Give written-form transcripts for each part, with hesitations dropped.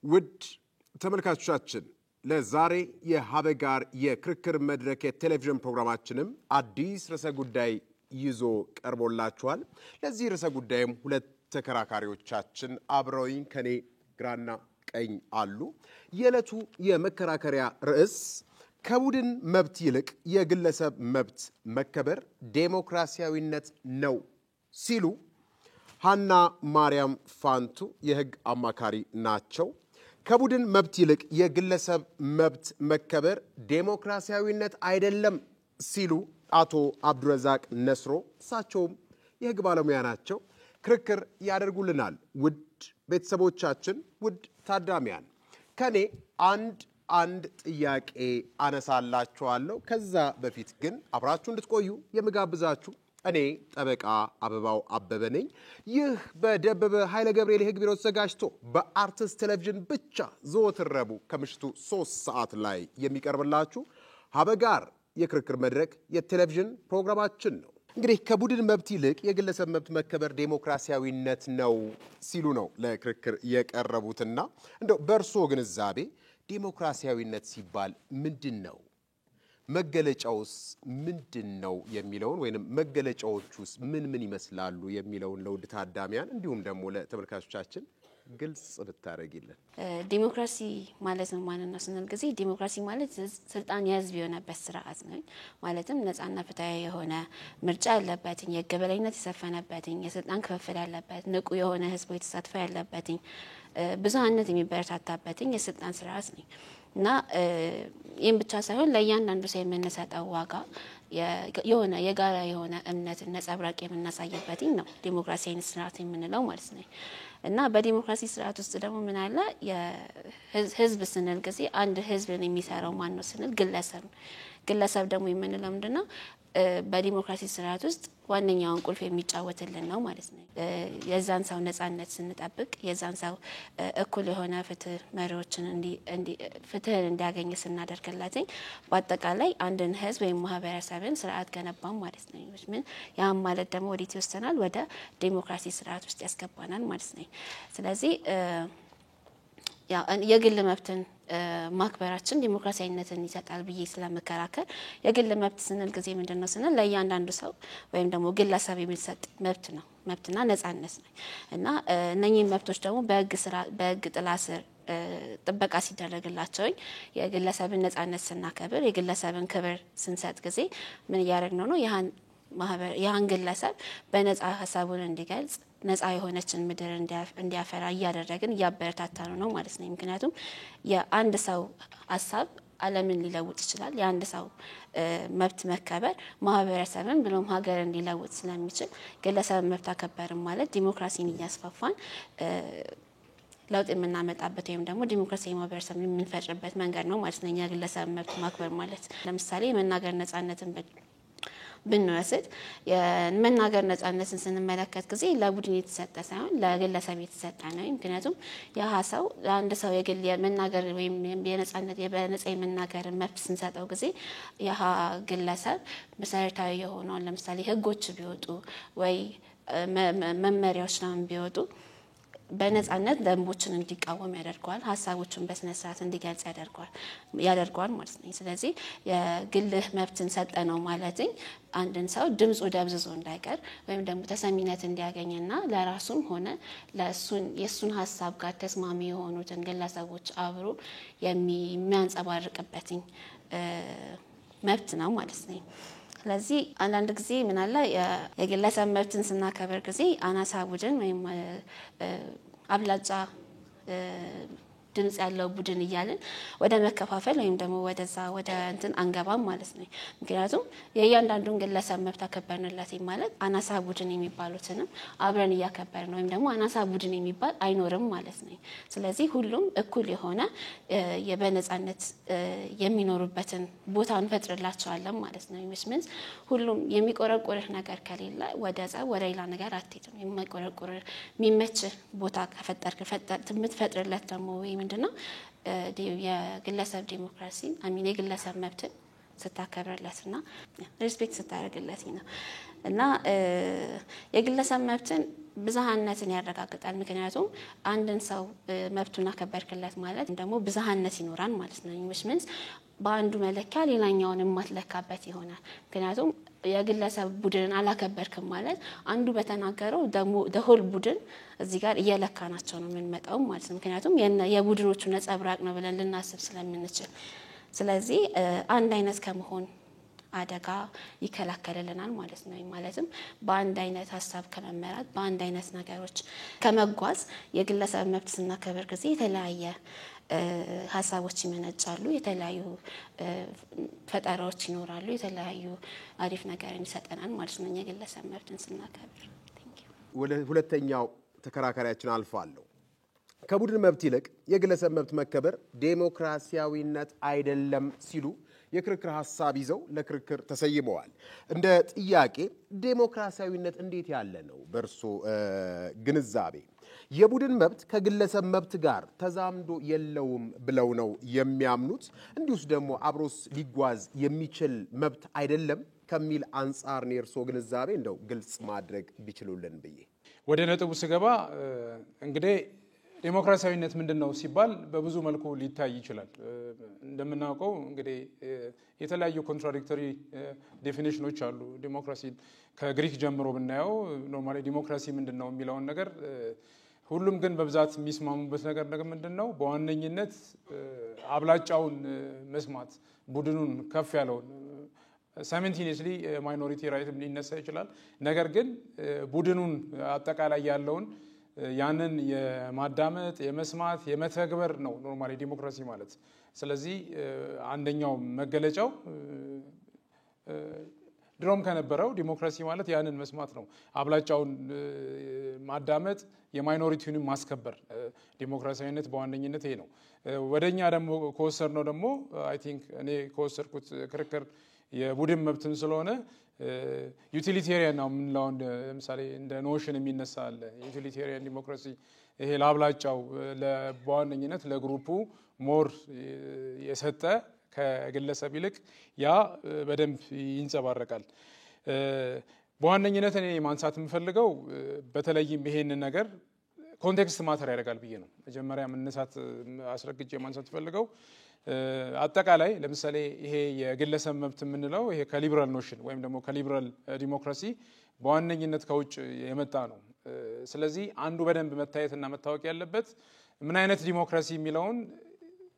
ውድ ተመልካቾቻችን ለዛሬ የሀበጋር የክርክር መድረክ የቴሌቪዥን ፕሮግራማችንም አዲስ ርዕሰ ጉዳይ ይዞ ቀርቦላችኋል። ለዚህ ርዕሰ ጉዳይም ሁለት ተከራካሪዎቻችን አብረውኝ ከኔ ግራና ቀኝ አሉ። የዕለቱ የመከራከሪያ ርዕስ ከቡድን መብት ይልቅ የግለሰብ መብት መከበር ዴሞክራሲያዊነት ነው ሲሉ ሃና ማርያም ፋንቱ የህግ አማካሪ ናቸው። ከቡድን መብት ይልቅ የግለሰብ መብት መከበር ዴሞክራሲያዊነት አይደለም ሲሉ አቶ አብዱረዛቅ ነስሮ እሳቸውም የህግ ባለሙያ ናቸው ክርክር ያደርጉልናል። ውድ ቤተሰቦቻችን፣ ውድ ታዳሚያን ከኔ አንድ ጥያቄ አነሳላችኋለሁ። ከዛ በፊት ግን አብራችሁ እንድትቆዩ የምጋብዛችሁ እኔ ጠበቃ አበባው አበበ ነኝ። ይህ በደበበ ኃይለ ገብርኤል የህግ ቢሮ ተዘጋጅቶ በአርትስ ቴሌቪዥን ብቻ ዘወትር ረቡዕ ከምሽቱ 3 ሰዓት ላይ የሚቀርብላችሁ ሀበጋር የክርክር መድረክ የቴሌቪዥን ፕሮግራማችን ነው። እንግዲህ ከቡድን መብት ይልቅ የግለሰብ መብት መከበር ዴሞክራሲያዊነት ነው ሲሉ ነው ለክርክር የቀረቡትና እንደው በእርሶ ግንዛቤ ዴሞክራሲያዊነት ሲባል ምንድነው? መገለጫውስ ምንድነው የሚለውን ወይንም መገለጫዎቹስ ምን ይመስላሉ የሚለውን ለውድ ታዳሚያን እንዲሁም ደግሞ ለተመልካቾቻችን ግልጽ ብታረጊልን። ዲሞክራሲ ማለት ነው ማንነው ስንል ጊዜ ዲሞክራሲ ማለት ስልጣን የህዝብ የሆነበት ስርዓት ነው። ማለትም ነፃና ፍትሃዊ የሆነ ምርጫ ያለበት፣ የገበላይነት የሰፈነበት፣ የስልጣን ክፍፍል ያለበት፣ ንቁ የሆነ ህዝብ የተሳትፎ ያለበት፣ ብዙሃነት የሚበረታታበት የስልጣን ስርዓት ነው። እና ይሄን ብቻ ሳይሆን ለእያንዳንዱ ሰው የምንሰጠው ዋጋ የሆነ የጋራ የሆነ እምነት ነጸብራቅ የምናሳይበት ነው ዲሞክራሲያዊ ስርዓት የምንለው ማለት ነው። እና በዲሞክራሲ ስርዓት ውስጥ ደግሞ ምን አለ? የህዝብ ስንል ጊዜ አንድ ህዝብን የሚሰራው ማን ነው ስንል ግለሰብ ደግሞ የምንለው ምንድነው? በዲሞክራሲ ስርዓት ውስጥ ዋነኛውን ቁልፍ የሚጫወትልን ነው ማለት ነው። የዛን ሰው ነፃነት ስንጠብቅ፣ የዛን ሰው እኩል የሆነ ፍትህ መሪዎችን ፍትህን እንዲያገኝ ስናደርግለት በአጠቃላይ አንድን ህዝብ ወይም ማህበረሰብን ስርዓት ገነባም ማለት ነው። ምን ያም ማለት ደግሞ ወዴት ይወስደናል? ወደ ዲሞክራሲ ስርዓት ውስጥ ያስገባናል ማለት ነው። ስለዚህ የግል መብትን ማክበራችን ዲሞክራሲያዊነትን ይሰጣል ብዬ ስለመከራከር የግል መብት ስንል ጊዜ ምንድነው ስንል ለእያንዳንዱ ሰው ወይም ደግሞ ግለሰብ የሚሰጥ መብትና ነፃነት ነው። እና እነኚህ መብቶች ደግሞ በህግ ጥላ ስር ጥበቃ ሲደረግላቸው የግለሰብን ነፃነት ስናከብር፣ የግለሰብን ክብር ስንሰጥ ጊዜ ምን ያደርግነው ነው? ያን ግለሰብ በነፃ ሐሳቡን እንዲገልጽ ነፃ የሆነችን ምድር እንዲያፈራ እያደረግን እያበረታታ ነው ማለት ነው። ምክንያቱም የአንድ ሰው ሐሳብ ዓለምን ሊለውጥ ይችላል። የአንድ ሰው መብት መከበር ማህበረሰብን ብሎም ሀገርን ሊለውጥ ስለሚችል ግለሰብ መብት አከበርን ማለት ዲሞክራሲን እያስፋፋን ለውጥ የምናመጣበት ወይም ደግሞ ዲሞክራሲያዊ ማህበረሰብ የምንፈጥርበት መንገድ ነው ማለት ነው። የግለሰብ መብት ማክበር ማለት ለምሳሌ የመናገር ነፃነትን ብንወስድ የመናገር ነፃነትን ስንመለከት ጊዜ ለቡድን የተሰጠ ሳይሆን ለግለሰብ የተሰጠ ነው። ምክንያቱም ሰው አንድ ሰው የግል የመናገር ወይም በነፃ የመናገር መብት ስንሰጠው ጊዜ ግለሰብ መሰረታዊ የሆነው ለምሳሌ ህጎች ቢወጡ ወይ መመሪያዎች ነው ቢወጡ በነፃነት ደንቦችን እንዲቃወም ያደርጋል፣ ሐሳቦችን በስነ ስርዓት እንዲገልጽ ያደርጋል ማለት ነው። ስለዚህ የግል መብትን ሰጠነው ማለት አንድን ሰው ድምጹ ደብዝዞ እንዳይቀር ወይም ደግሞ ተሰሚነት እንዲያገኝና ለራሱም ሆነ የሱን ሐሳብ ጋር ተስማሚ የሆኑትን ግለሰቦች አብሮ የሚያንጸባርቅበት መብት ነው ማለት ነው። ስለዚህ አንዳንድ ጊዜ ምን አለ የግለሰብ መብትን ስናከብር ጊዜ አናሳ ቡድን ወይም አብላጫ ድምጽ ያለው ቡድን እያልን ወደ መከፋፈል ወይም ደግሞ ወደ አንገባም ማለት ነው። ምክንያቱም የእያንዳንዱን ግለሰብ መብት አከበርንለት ማለት አናሳ ቡድን የሚባሉትንም አብረን እያከበርን ወይም ደግሞ አናሳ ቡድን የሚባል አይኖርም ማለት ነው። ስለዚህ ሁሉም እኩል የሆነ በነፃነት የሚኖሩበትን ቦታ እንፈጥርላቸዋለን ማለት ነው። ይመስልስ ሁሉም የሚቆረቆርህ ነገር ከሌለ ወደ ሌላ ነገር አትሄድም። የሚቆረቆር የሚመች ቦታ የምትፈጥርለት ደግሞ ምንድነው? የግለሰብ ዲሞክራሲ የግለሰብ መብትን ስታከብርለትና ሪስፔክት ስታደርግለት ነው። እና የግለሰብ መብትን ብዝሃነትን ያረጋግጣል። ምክንያቱም አንድን ሰው መብቱን አከበርክለት ማለት ደግሞ ብዝሃነት ይኖራል ማለት ነው። which means በአንዱ መለኪያ ሌላኛውን የማትለካበት ይሆናል። ምክንያቱም የግለሰብ ቡድንን አላከበርክም ማለት አንዱ በተናገረው ደግሞ ደሆል ቡድን እዚህ ጋር እየለካናቸው ነው የምንመጣው ማለት ነው። ምክንያቱም የቡድኖቹ ነጸብራቅ ነው ብለን ልናስብ ስለምንችል፣ ስለዚህ አንድ አይነት ከመሆን አደጋ ይከላከልልናል ማለት ነው። ማለትም በአንድ አይነት ሀሳብ ከመመራት በአንድ አይነት ነገሮች ከመጓዝ የግለሰብ መብት ስናከብር ጊዜ የተለያየ ሀሳቦች ይመነጫሉ፣ የተለያዩ ፈጠራዎች ይኖራሉ፣ የተለያዩ አሪፍ ነገርን ይሰጠናል ማለት ነው የግለሰብ መብትን ስናከብር። ወደ ሁለተኛው ተከራካሪያችን አልፋለሁ። ከቡድን መብት ይልቅ የግለሰብ መብት መከበር ዴሞክራሲያዊነት አይደለም ሲሉ የክርክር ሐሳብ ይዘው ለክርክር ተሰይመዋል። እንደ ጥያቄ ዴሞክራሲያዊነት እንዴት ያለ ነው በእርሶ ግንዛቤ? የቡድን መብት ከግለሰብ መብት ጋር ተዛምዶ የለውም ብለው ነው የሚያምኑት? እንዲሁስ ደግሞ አብሮስ ሊጓዝ የሚችል መብት አይደለም ከሚል አንጻር ነው የእርሶ ግንዛቤ? እንደው ግልጽ ማድረግ ቢችሉልን ብዬ ወደ ነጥቡ ስገባ እንግዲህ ዴሞክራሲያዊነት ምንድነው ሲባል በብዙ መልኩ ሊታይ ይችላል። እንደምናውቀው እንግዲህ የተለያዩ ኮንትራዲክቶሪ ዴፊኒሽኖች አሉ። ዲሞክራሲ ከግሪክ ጀምሮ ብናየው ኖርማሊ ዲሞክራሲ ምንድነው የሚለውን ነገር ሁሉም ግን በብዛት የሚስማሙበት ነገር ምንድነው? በዋነኝነት አብላጫውን መስማት፣ ቡድኑን ከፍ ያለውን ሳይመንቲኒየስሊ ማይኖሪቲ ራይትም ሊነሳ ይችላል። ነገር ግን ቡድኑን አጠቃላይ ያለውን ያንን የማዳመጥ የመስማት የመተግበር ነው ኖርማሊ ዲሞክራሲ ማለት። ስለዚህ አንደኛው መገለጫው ድሮም ከነበረው ዲሞክራሲ ማለት ያንን መስማት ነው፣ አብላጫውን ማዳመጥ፣ የማይኖሪቲውን ማስከበር። ዲሞክራሲያዊነት በዋነኝነት ይሄ ነው። ወደኛ ደግሞ ከወሰድነው ደግሞ አይ ቲንክ እኔ ከወሰድኩት ክርክር የቡድን መብትም ስለሆነ ዩቲሊቴሪያን ነው የምንለው። ለምሳሌ እንደ ኖሽን የሚነሳ አለ ዩቲሊቴሪያን ዲሞክራሲ። ይሄ ለአብላጫው በዋነኝነት ለግሩፑ ሞር የሰጠ ከግለሰብ ይልቅ ያ በደንብ ይንጸባረቃል። በዋነኝነት እኔ ማንሳት የምፈልገው በተለይም ይሄንን ነገር ኮንቴክስት ማተር ያደርጋል ብዬ ነው መጀመሪያ መነሳት አስረግጬ ማንሳት ፈልገው። አጠቃላይ ለምሳሌ ይሄ የግለሰብ መብት የምንለው ይሄ ከሊበራል ኖሽን ወይም ደግሞ ከሊበራል ዲሞክራሲ በዋነኝነት ከውጭ የመጣ ነው። ስለዚህ አንዱ በደንብ መታየትና መታወቅ ያለበት ምን አይነት ዲሞክራሲ የሚለውን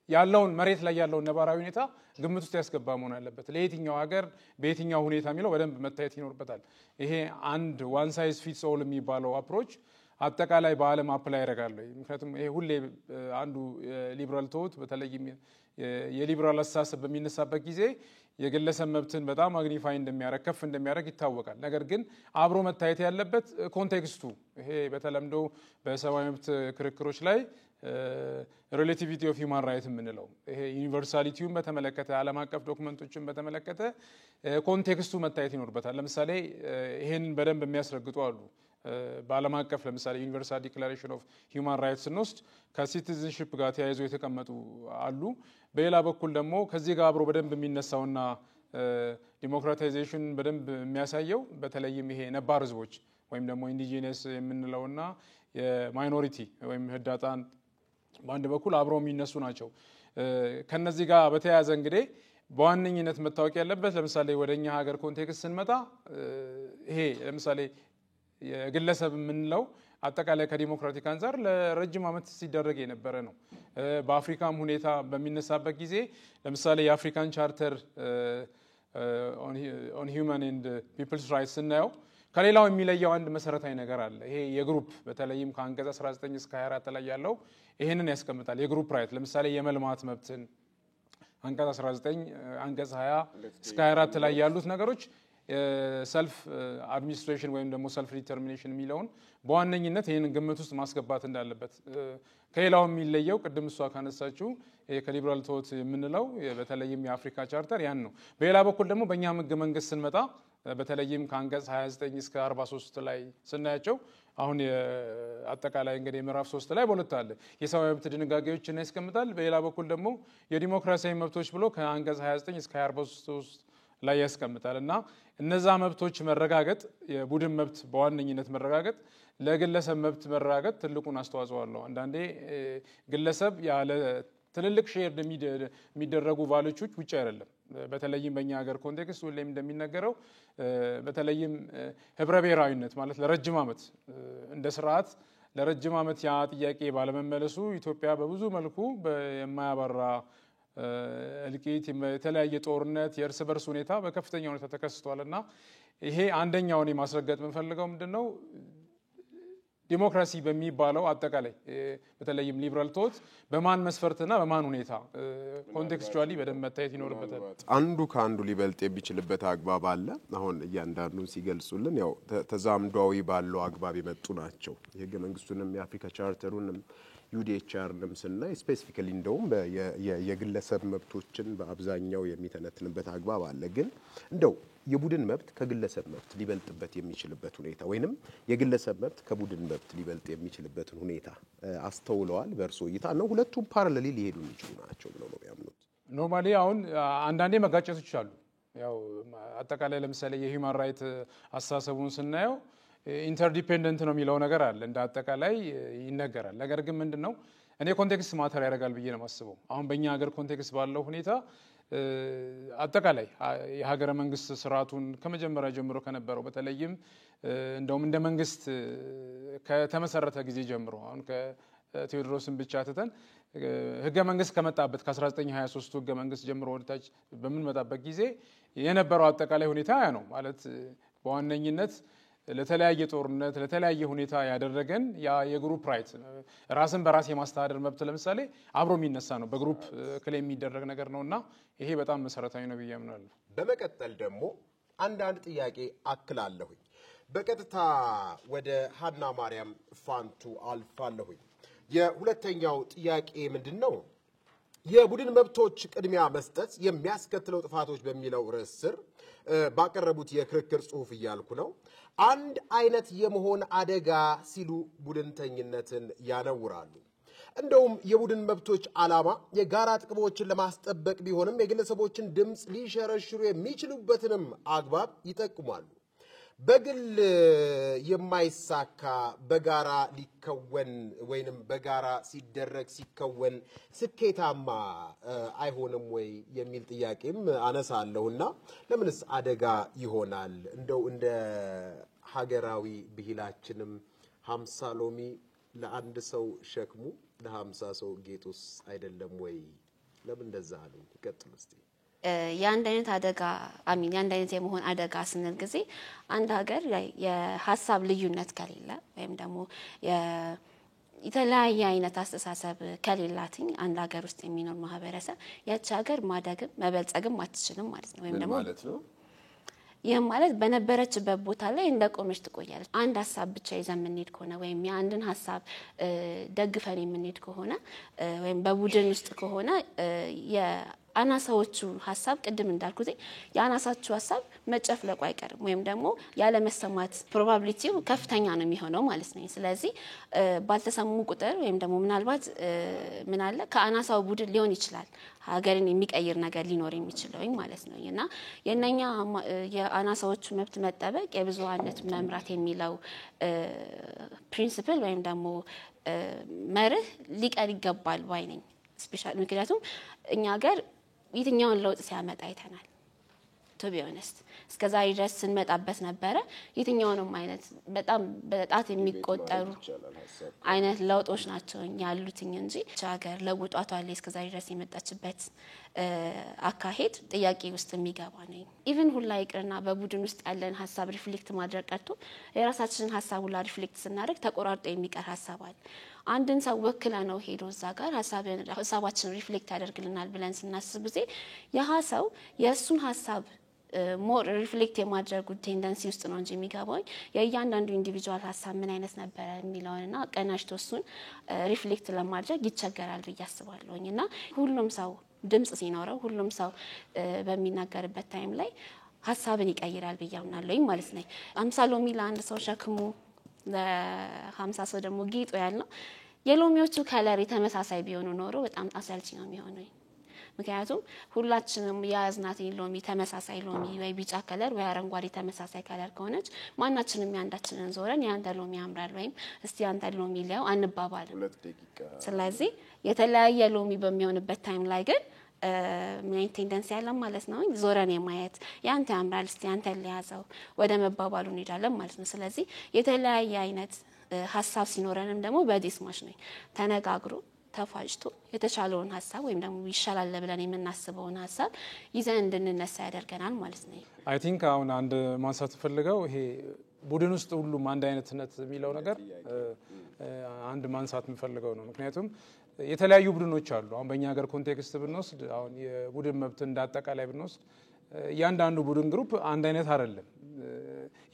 ያለውን መሬት ላይ ያለውን ነባራዊ ሁኔታ ግምት ውስጥ ያስገባ መሆን አለበት። ለየትኛው ሀገር በየትኛው ሁኔታ የሚለው በደንብ መታየት ይኖርበታል። ይሄ አንድ ዋን ሳይዝ ፊትስ ኦል የሚባለው አፕሮች አጠቃላይ በዓለም አፕላይ ያደርጋል። ምክንያቱም ይሄ ሁሌ አንዱ ሊበራል ቶት በተለይም የሊበራል አስተሳሰብ በሚነሳበት ጊዜ የግለሰብ መብትን በጣም ማግኒፋይ እንደሚያደርግ ከፍ እንደሚያደርግ ይታወቃል። ነገር ግን አብሮ መታየት ያለበት ኮንቴክስቱ ይሄ በተለምዶ በሰብአዊ መብት ክርክሮች ላይ ሪሌቲቪቲ ኦፍ ሂውማን ራይት የምንለው ይሄ ዩኒቨርሳሊቲውን በተመለከተ ዓለም አቀፍ ዶክመንቶችን በተመለከተ ኮንቴክስቱ መታየት ይኖርበታል። ለምሳሌ ይሄንን በደንብ የሚያስረግጡ አሉ። በዓለም አቀፍ ለምሳሌ ዩኒቨርሳል ዲክላሬሽን ኦፍ ሂውማን ራይትስ ስንወስድ ከሲቲዝንሺፕ ጋር ተያይዞ የተቀመጡ አሉ። በሌላ በኩል ደግሞ ከዚህ ጋር አብሮ በደንብ የሚነሳውና ዲሞክራታይዜሽን በደንብ የሚያሳየው በተለይም ይሄ ነባር ህዝቦች ወይም ደግሞ ኢንዲጂነስ የምንለውና የማይኖሪቲ ወይም ህዳጣን በአንድ በኩል አብረው የሚነሱ ናቸው። ከነዚህ ጋር በተያያዘ እንግዲህ በዋነኝነት መታወቅ ያለበት ለምሳሌ ወደኛ ሀገር ኮንቴክስት ስንመጣ ይሄ ለምሳሌ የግለሰብ የምንለው አጠቃላይ ከዲሞክራቲክ አንፃር ለረጅም ዓመት ሲደረግ የነበረ ነው። በአፍሪካም ሁኔታ በሚነሳበት ጊዜ ለምሳሌ የአፍሪካን ቻርተር ኦን ሂውማን ኤንድ ፒፕልስ ራይትስ ስናየው ከሌላው የሚለየው አንድ መሰረታዊ ነገር አለ። ይሄ የግሩፕ በተለይም ከአንቀጽ 19 እስከ 24 ላይ ያለው ይሄንን ያስቀምጣል። የግሩፕ ራይት ለምሳሌ የመልማት መብትን አንቀጽ 19 አንቀጽ 20 እስከ 24 ላይ ያሉት ነገሮች ሰልፍ አድሚኒስትሬሽን ወይም ደግሞ ሰልፍ ዲተርሚኔሽን የሚለውን በዋነኝነት ይሄንን ግምት ውስጥ ማስገባት እንዳለበት ከሌላው የሚለየው ቅድም እሷ ካነሳችው ከሊበራል ቶት የምንለው በተለይም የአፍሪካ ቻርተር ያን ነው። በሌላ በኩል ደግሞ በእኛ ህገ መንግስት ስንመጣ በተለይም ከአንቀጽ 29 እስከ 43 ላይ ስናያቸው አሁን አጠቃላይ እንግዲህ ምዕራፍ 3 ላይ በሁለት አለ የሰብአዊ መብት ድንጋጌዎችን ያስቀምጣል። በሌላ በኩል ደግሞ የዲሞክራሲያዊ መብቶች ብሎ ከአንቀጽ 29 እስከ 43 ላይ ያስቀምጣል እና እነዛ መብቶች መረጋገጥ የቡድን መብት በዋነኝነት መረጋገጥ ለግለሰብ መብት መራገጥ ትልቁን አስተዋጽኦ አለው። አንዳንዴ ግለሰብ ያለ ትልልቅ ሼር የሚደረጉ ቫልዩዎች ውጪ አይደለም። በተለይም በእኛ ሀገር ኮንቴክስት ሁሌም እንደሚነገረው በተለይም ህብረ ብሔራዊነት ማለት ለረጅም ዓመት እንደ ስርዓት ለረጅም ዓመት ያ ጥያቄ ባለመመለሱ ኢትዮጵያ በብዙ መልኩ የማያባራ እልቂት፣ የተለያየ ጦርነት፣ የእርስ በርስ ሁኔታ በከፍተኛ ሁኔታ ተከስቷልና ይሄ አንደኛውን ማስረገጥ የምንፈልገው ምንድነው ዲሞክራሲ በሚባለው አጠቃላይ በተለይም ሊበራል ቶት በማን መስፈርትና በማን ሁኔታ ኮንቴክስቹአሊ በደንብ መታየት ይኖርበታል። አንዱ ከአንዱ ሊበልጥ የሚችልበት አግባብ አለ። አሁን እያንዳንዱን ሲገልጹልን ያው ተዛምዷዊ ባለው አግባብ የመጡ ናቸው። የህገ መንግስቱንም የአፍሪካ ቻርተሩንም ዩዲኤችአርንም ስናይ ስፔሲፊካሊ እንደውም የግለሰብ መብቶችን በአብዛኛው የሚተነትንበት አግባብ አለ። ግን እንደው የቡድን መብት ከግለሰብ መብት ሊበልጥበት የሚችልበት ሁኔታ ወይንም የግለሰብ መብት ከቡድን መብት ሊበልጥ የሚችልበትን ሁኔታ አስተውለዋል? በእርሶ እይታ ነው ሁለቱም ፓራሌሊ ሊሄዱ የሚችሉ ናቸው ብለው ነው የሚያምኑት? ኖርማሊ አሁን አንዳንዴ መጋጨቶች አሉ። ያው አጠቃላይ ለምሳሌ የሂውማን ራይት አስተሳሰቡን ስናየው ኢንተርዲፔንደንት ነው የሚለው ነገር አለ፣ እንደ አጠቃላይ ይነገራል። ነገር ግን ምንድነው እኔ ኮንቴክስት ማተር ያደርጋል ብዬ ነው የማስበው። አሁን በእኛ ሀገር ኮንቴክስት ባለው ሁኔታ አጠቃላይ የሀገረ መንግስት ስርዓቱን ከመጀመሪያ ጀምሮ ከነበረው በተለይም እንደውም እንደ መንግስት ከተመሰረተ ጊዜ ጀምሮ አሁን ከቴዎድሮስን ብቻ ትተን ህገ መንግስት ከመጣበት ከ1923 ህገ መንግስት ጀምሮ ወደታች በምንመጣበት ጊዜ የነበረው አጠቃላይ ሁኔታ ያ ነው ማለት በዋነኝነት ለተለያየ ጦርነት ለተለያየ ሁኔታ ያደረገን ያ የግሩፕ ራይት ራስን በራስ የማስተዳደር መብት ለምሳሌ አብሮ የሚነሳ ነው፣ በግሩፕ ክሌም የሚደረግ ነገር ነውና ይሄ በጣም መሰረታዊ ነው ብዬ አምናለሁ። በመቀጠል ደግሞ አንዳንድ ጥያቄ አክላለሁ። በቀጥታ ወደ ሀና ማርያም ፋንቱ አልፋለሁ። የሁለተኛው ጥያቄ ምንድነው? የቡድን መብቶች ቅድሚያ መስጠት የሚያስከትለው ጥፋቶች በሚለው ርዕስ ስር ባቀረቡት የክርክር ጽሁፍ እያልኩ ነው አንድ አይነት የመሆን አደጋ ሲሉ ቡድንተኝነትን ያነውራሉ። እንደውም የቡድን መብቶች ዓላማ የጋራ ጥቅሞችን ለማስጠበቅ ቢሆንም የግለሰቦችን ድምጽ ሊሸረሽሩ የሚችሉበትንም አግባብ ይጠቁማሉ። በግል የማይሳካ በጋራ ሊከወን ወይንም በጋራ ሲከወን ስኬታማ አይሆንም ወይ የሚል ጥያቄም አነሳለሁና ለምንስ አደጋ ይሆናል? እንደው እንደ ሀገራዊ ብሂላችንም 50 ሎሚ ለአንድ ሰው ሸክሙ ለ50 ሰው ጌጡስ አይደለም ወይ? ለምን እንደዛ አሉ? ይቀጥሉ እስቲ። የአንድ አይነት አደጋ የአንድ አይነት የመሆን አደጋ ስንል ጊዜ አንድ ሀገር ላይ የሀሳብ ልዩነት ከሌለ ወይም ደግሞ የተለያየ አይነት አስተሳሰብ ከሌላትኝ አንድ ሀገር ውስጥ የሚኖር ማህበረሰብ ያቺ ሀገር ማደግም መበልጸግም አትችልም ማለት ነው። ወይም ደግሞ ማለት ነው ይሄ ማለት በነበረችበት ቦታ ላይ እንደቆመች ትቆያለች። አንድ ሀሳብ ብቻ ይዘን የምንሄድ ከሆነ ወይም የአንድን ሀሳብ ደግፈን የምንሄድ ከሆነ ወይም በቡድን ውስጥ ከሆነ የአናሳዎቹ ሀሳብ ቅድም እንዳልኩት የአናሳዎቹ ሀሳብ መጨፍለቁ አይቀርም ወይም ደግሞ ያለ መሰማት ፕሮባቢሊቲው ከፍተኛ ነው የሚሆነው ማለት ነው። ስለዚህ ባልተሰሙ ቁጥር ወይም ደግሞ ምናልባት ምን አለ ከአናሳው ቡድን ሊሆን ይችላል ሀገርን የሚቀይር ነገር ሊኖር የሚችለው ማለት ነው። እና የነኛ የአናሳዎቹ መብት መጠበቅ የብዙሃነት መምራት የሚለው ፕሪንሲፕል ወይም ደግሞ መርህ ሊቀር ይገባል ባይ ነኝ። ስፔሻሊ ምክንያቱም እኛ ሀገር የትኛውን ለውጥ ሲያመጣ አይተናል። to be honest እስከዛ ድረስ ስንመጣበት ነበረ የትኛውንም አይነት በጣም በጣት የሚቆጠሩ አይነት ለውጦች ናቸው ያሉትኝ እንጂ ሀገር ለውጧቷል እስከዛ ድረስ የመጣችበት አካሄድ ጥያቄ ውስጥ የሚገባ ነው። ኢቭን ሁላ ይቅርና በቡድን ውስጥ ያለን ሐሳብ ሪፍሌክት ማድረግ ቀርቶ የራሳችንን ሐሳብ ሁላ ሪፍሌክት ስናደርግ ተቆራርጦ የሚቀር ሐሳብ አለ። አንድን ሰው ወክለ ነው ሄዶ እዛ ጋር ሐሳባችን ሪፍሌክት ያደርግልናል ብለን ስናስብ ጊዜ ያ ሰው የሱን ሐሳብ ሞር ሪፍሌክት የማድረግ ቴንደንሲ ውስጥ ነው እንጂ የሚገባው የእያንዳንዱ ኢንዲቪጁዋል ሐሳብ ምን አይነት ነበር የሚለውና ቀናሽቶ እሱን ሪፍሌክት ለማድረግ ይቸገራል ብዬ አስባለሁኝና ሁሉም ሰው ድምጽ ሲኖረው ሁሉም ሰው በሚናገርበት ታይም ላይ ሐሳብን ይቀይራል ብዬ አምናለሁኝ ማለት ነው። 50 ሎሚ ለአንድ ሰው ሸክሙ ለ50 ሰው ደግሞ ጌጡ ያለው የሎሚዎቹ ከለር ተመሳሳይ ቢሆኑ ኖሮ በጣም አሰልቺ ነው የሚሆነው። ምክንያቱም ሁላችንም ያዝናትን ሎሚ ተመሳሳይ ሎሚ ወይ ቢጫ ከለር ወይ አረንጓዴ ተመሳሳይ ከለር ከሆነች ማናችንም ያንዳችንን ዞረን ያንተ ሎሚ ያምራል ወይም እስቲ ያንተ ሎሚ ሊያው አንባባልም ስለዚህ የተለያየ ሎሚ በሚሆንበት ታይም ላይ ግን ምን ቴንደንሲ ያለ ማለት ነው ዞረን የማየት ያንተ ያምራል እስቲ ያንተ ሊያዘው ወደ መባባሉ እንሄዳለን ማለት ነው ስለዚህ የተለያየ አይነት ሐሳብ ሲኖረንም ደግሞ በዲስማሽ ነው ተነጋግሮ ተፋጭቶ የተሻለውን ሐሳብ ወይም ደግሞ ይሻላል ብለን የምናስበውን ሐሳብ ይዘን እንድንነሳ ያደርገናል ማለት ነው አይ ቲንክ አሁን አንድ ማንሳት ፈልገው ይሄ ቡድን ውስጥ ሁሉም አንድ አይነትነት የሚለው ነገር አንድ ማንሳት የምፈልገው ነው ምክንያቱም የተለያዩ ቡድኖች አሉ አሁን በእኛ ሀገር ኮንቴክስት ብንወስድ አሁን የቡድን መብት እንዳጠቃላይ ብንወስድ ያንዳንዱ ቡድን ግሩፕ አንድ አይነት አይደለም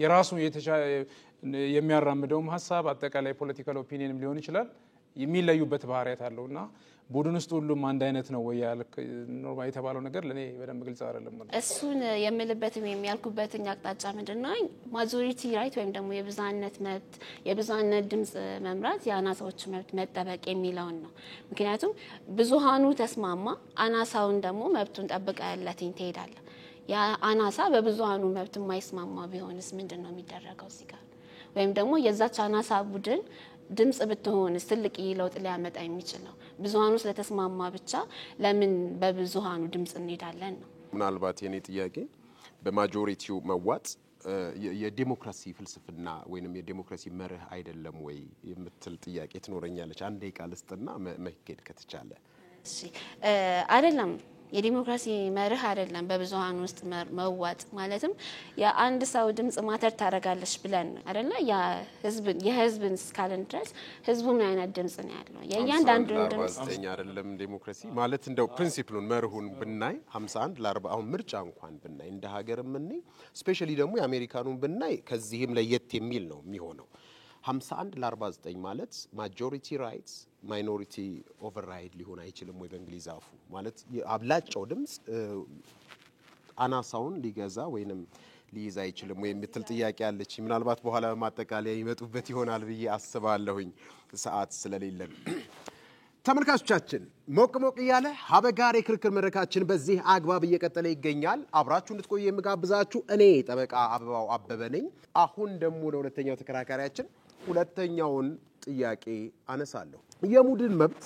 የራሱ የሚያራምደው ሐሳብ አጠቃላይ ፖለቲካል ኦፒኒየንም ሊሆን ይችላል የሚለዩበት ባህሪያት አለውና ቡድን ውስጥ ሁሉም አንድ አይነት ነው ወይ ያልክ ኖርማል የተባለው ነገር ለኔ በደንብ ግልጽ አይደለም ማለት እሱን የምልበትም የሚያልኩበትኛ አቅጣጫ ምንድነው ማጆሪቲ ራይት ወይም ደግሞ የብዛነት መብት የብዛነት ድምጽ መምራት የአናሳዎች መብት መጠበቅ የሚለውን ነው ምክንያቱም ብዙሃኑ ተስማማ አናሳውን ደግሞ መብቱን ጠብቀህለትኝ ትሄዳለህ ያ አናሳ በብዙሃኑ መብት የማይስማማ ቢሆንስ ምንድነው የሚደረገው እዚህ ጋር ወይም ደግሞ የዛች አናሳ ቡድን ድምጽ ብትሆን ትልቅ ለውጥ ሊያመጣ የሚችለው ብዙሃኑ ስለተስማማ ብቻ ለምን በብዙሃኑ ድምጽ እንሄዳለን ነው ምናልባት የኔ ጥያቄ በማጆሪቲው መዋጥ የዲሞክራሲ ፍልስፍና ወይንም የዲሞክራሲ መርህ አይደለም ወይ የምትል ጥያቄ ትኖረኛለች አንዴ ቃልስጥና መሄድ ከተቻለ እሺ አይደለም የዲሞክራሲ መርህ አይደለም በብዙሃኑ ውስጥ መዋጥ ማለትም የአንድ ሰው ድምጽ ማተር ታረጋለሽ ብለን አይደለ ያ የህዝብን ስካለን ድረስ ህዝቡ ምን አይነት ድምጽ ነው ያለው የእያንዳንዱ ድምጽ አይደለም ዲሞክራሲ ማለት እንደው ፕሪንሲፕሉን መርሁን ብናይ 51 ለ40 አሁን ምርጫ እንኳን ብናይ እንደ ሀገርም ምን ስፔሻሊ ደግሞ የአሜሪካኑን ብናይ ከዚህም ለየት የሚል ነው የሚሆነው 51 ለ49 ማለት ማጆሪቲ ራይትስ ማይኖሪቲ ኦቨርራይድ ሊሆን አይችልም ወይ በእንግሊዝ አፉ ማለት አብላጫው ድምጽ አናሳውን ሊገዛ ወይንም ሊይዝ አይችልም ወይ የምትል ጥያቄ አለች ምናልባት በኋላ ማጠቃለያ ይመጡበት ይሆናል ብዬ አስባለሁኝ ሰዓት ስለሌለን ተመልካቾቻችን ሞቅ ያለ ሀበጋር የክርክር መድረካችን በዚህ አግባብ እየቀጠለ ይገኛል አብራችሁ እንድትቆዩ የምጋብዛችሁ እኔ ጠበቃ አበባው አበበ ነኝ አሁን ደግሞ ለሁለተኛው ተከራካሪያችን ሁለተኛውን ጥያቄ አነሳለሁ የቡድን መብት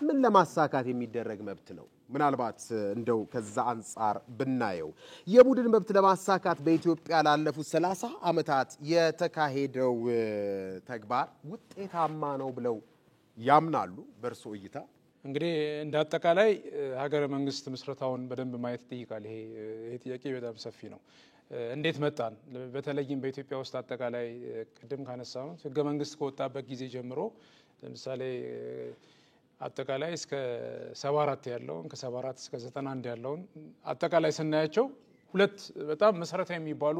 ምን ለማሳካት የሚደረግ መብት ነው ምናልባት እንደው ከዛ አንፃር ብናየው የቡድን መብት ለማሳካት በኢትዮጵያ ላለፉት 30 አመታት የተካሄደው ተግባር ውጤታማ ነው ብለው ያምናሉ በርሶ እይታ እንግዲህ እንደ አጠቃላይ ሀገረ መንግስት መስረታውን በደንብ ማየት ይጠይቃል ይሄ ጥያቄ በጣም ሰፊ ነው እንዴት መጣን በተለይም በኢትዮጵያ ውስጥ አጠቃላይ ቅድም ካነሳው ህገ መንግስት ከወጣበት ጊዜ ጀምሮ ለምሳሌ አጠቃላይ እስከ 74 ያለው ከ74 እስከ 91 ያለው አጠቃላይ ስናያቸው ሁለት በጣም መሰረታዊ የሚባሉ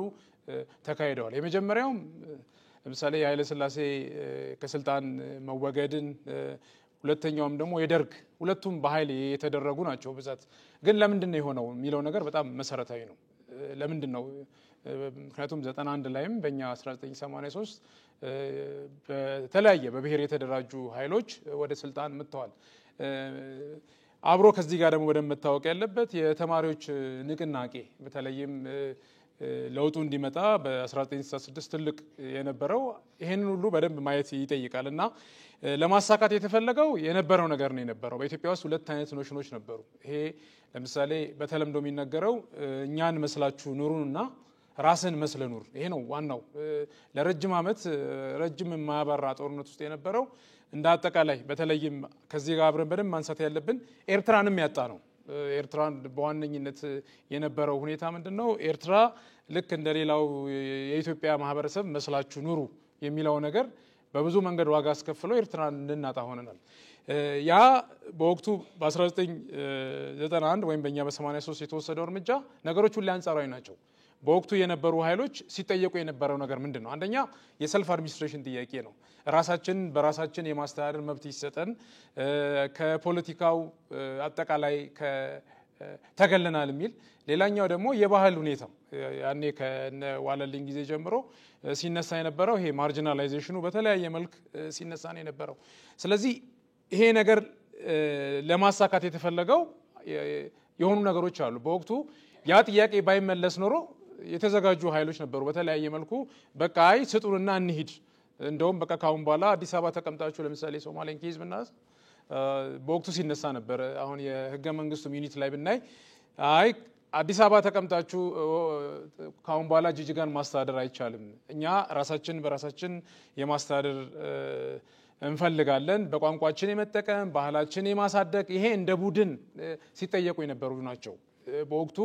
ተካሂደዋል የመጀመሪያው ለምሳሌ የኃይለ ሥላሴ ከስልጣን መወገድን ሁለተኛውም ደግሞ የደርግ ሁለቱም በኃይል የተደረጉ ናቸው በዛት ግን ለምንድን ነው የሆነው የሚለው ነገር በጣም መሰረታዊ ነው ለምንድን ነው ምክንያቱም 91 ላይም በእኛ 1983 በተለያየ በብሔር የተደራጁ ኃይሎች ወደ ስልጣን መጥተዋል አብሮ ከዚህ ጋር ደግሞ በደንብ መታወቅ ያለበት የተማሪዎች ንቅናቄ በተለይም ለውጡ እንዲመጣ በ1966 ትልቅ የነበረው ይሄንን ሁሉ በደንብ ማየት ይጠይቃልና ለማሳካት የተፈለገው የነበረው ነገር ነው የነበረው በኢትዮጵያ ውስጥ ሁለት አይነት ኖሽኖች ነበሩ ይሄ ለምሳሌ በተለምዶ የሚነገረው እኛን መስላችሁ ኑሩና ራስን መስለኑር ይሄ ነው ዋናው ለረጅም አመት ረጅም ማባራ ጦርነት ውስጥ የነበረው እንደ አጠቃላይ በተለይም ከዚህ ጋር አብረን በደንብ ማንሳት ያለብን ኤርትራንም ያጣ ነው ኤርትራን በዋነኝነት የነበረው ሁኔታ ምንድነው ኤርትራ ልክ እንደሌላው የኢትዮጵያ ማህበረሰብ መስላችሁ ኑሩ የሚለው ነገር በብዙ መንገድ ዋጋ አስከፍለው ኤርትራን እንድናጣ ሆነናል ያ በወቅቱ በ1991 ወይም በእኛ በ83 የተወሰደው እርምጃ ነገሮች ሁሉ አንጻራዊ ናቸው በወቅቱ የነበሩ ኃይሎች ሲጠየቁ የነበረው ነገር ምንድነው አንደኛ የሰልፍ አድሚኒስትሬሽን ጥያቄ ነው ራሳችን በራሳችን የማስተዳደር መብት ይሰጠን ከፖለቲካው አጠቃላይ ተገለናል የሚል ሌላኛው ደግሞ የባህል ሁኔታ ያኔ ከዋለልኝ ጊዜ ጀምሮ ሲነሳ የነበረው ይሄ ማርጂናላይዜሽኑ በተለያየ መልክ ሲነሳ ነው የነበረው ስለዚህ ይሄ ነገር ለማሳካት የተፈለገው የሆኑ ነገሮች አሉ በወቅቱ ያ ጥያቄ ባይመለስ ኖሮ የተዘጋጁ ኃይሎች ነበሩ በተለያየ መልኩ በቃ አይ ስጡንና እንሂድ እንደውም በቃ ካሁን በኋላ አዲስ አበባ ተቀምጣችሁ ለምሳሌ ሶማሌን ኬዝ ብናስ በወቅቱ ሲነሳ ነበር አሁን የህገ መንግስቱ ሚኒት ላይ ብናይ አይ አዲስ አበባ ተቀምጣችሁ ካሁን በኋላ ጅጅጋን ማስተዳደር አይቻልም እኛ ራሳችን በራሳችን የማስተዳደር እንፈልጋለን በቋንቋችን የመጠቀም ባህላችን የማሳደግ ይሄ እንደ ቡድን ሲጠየቁ የነበሩ ናቸው በወቅቱ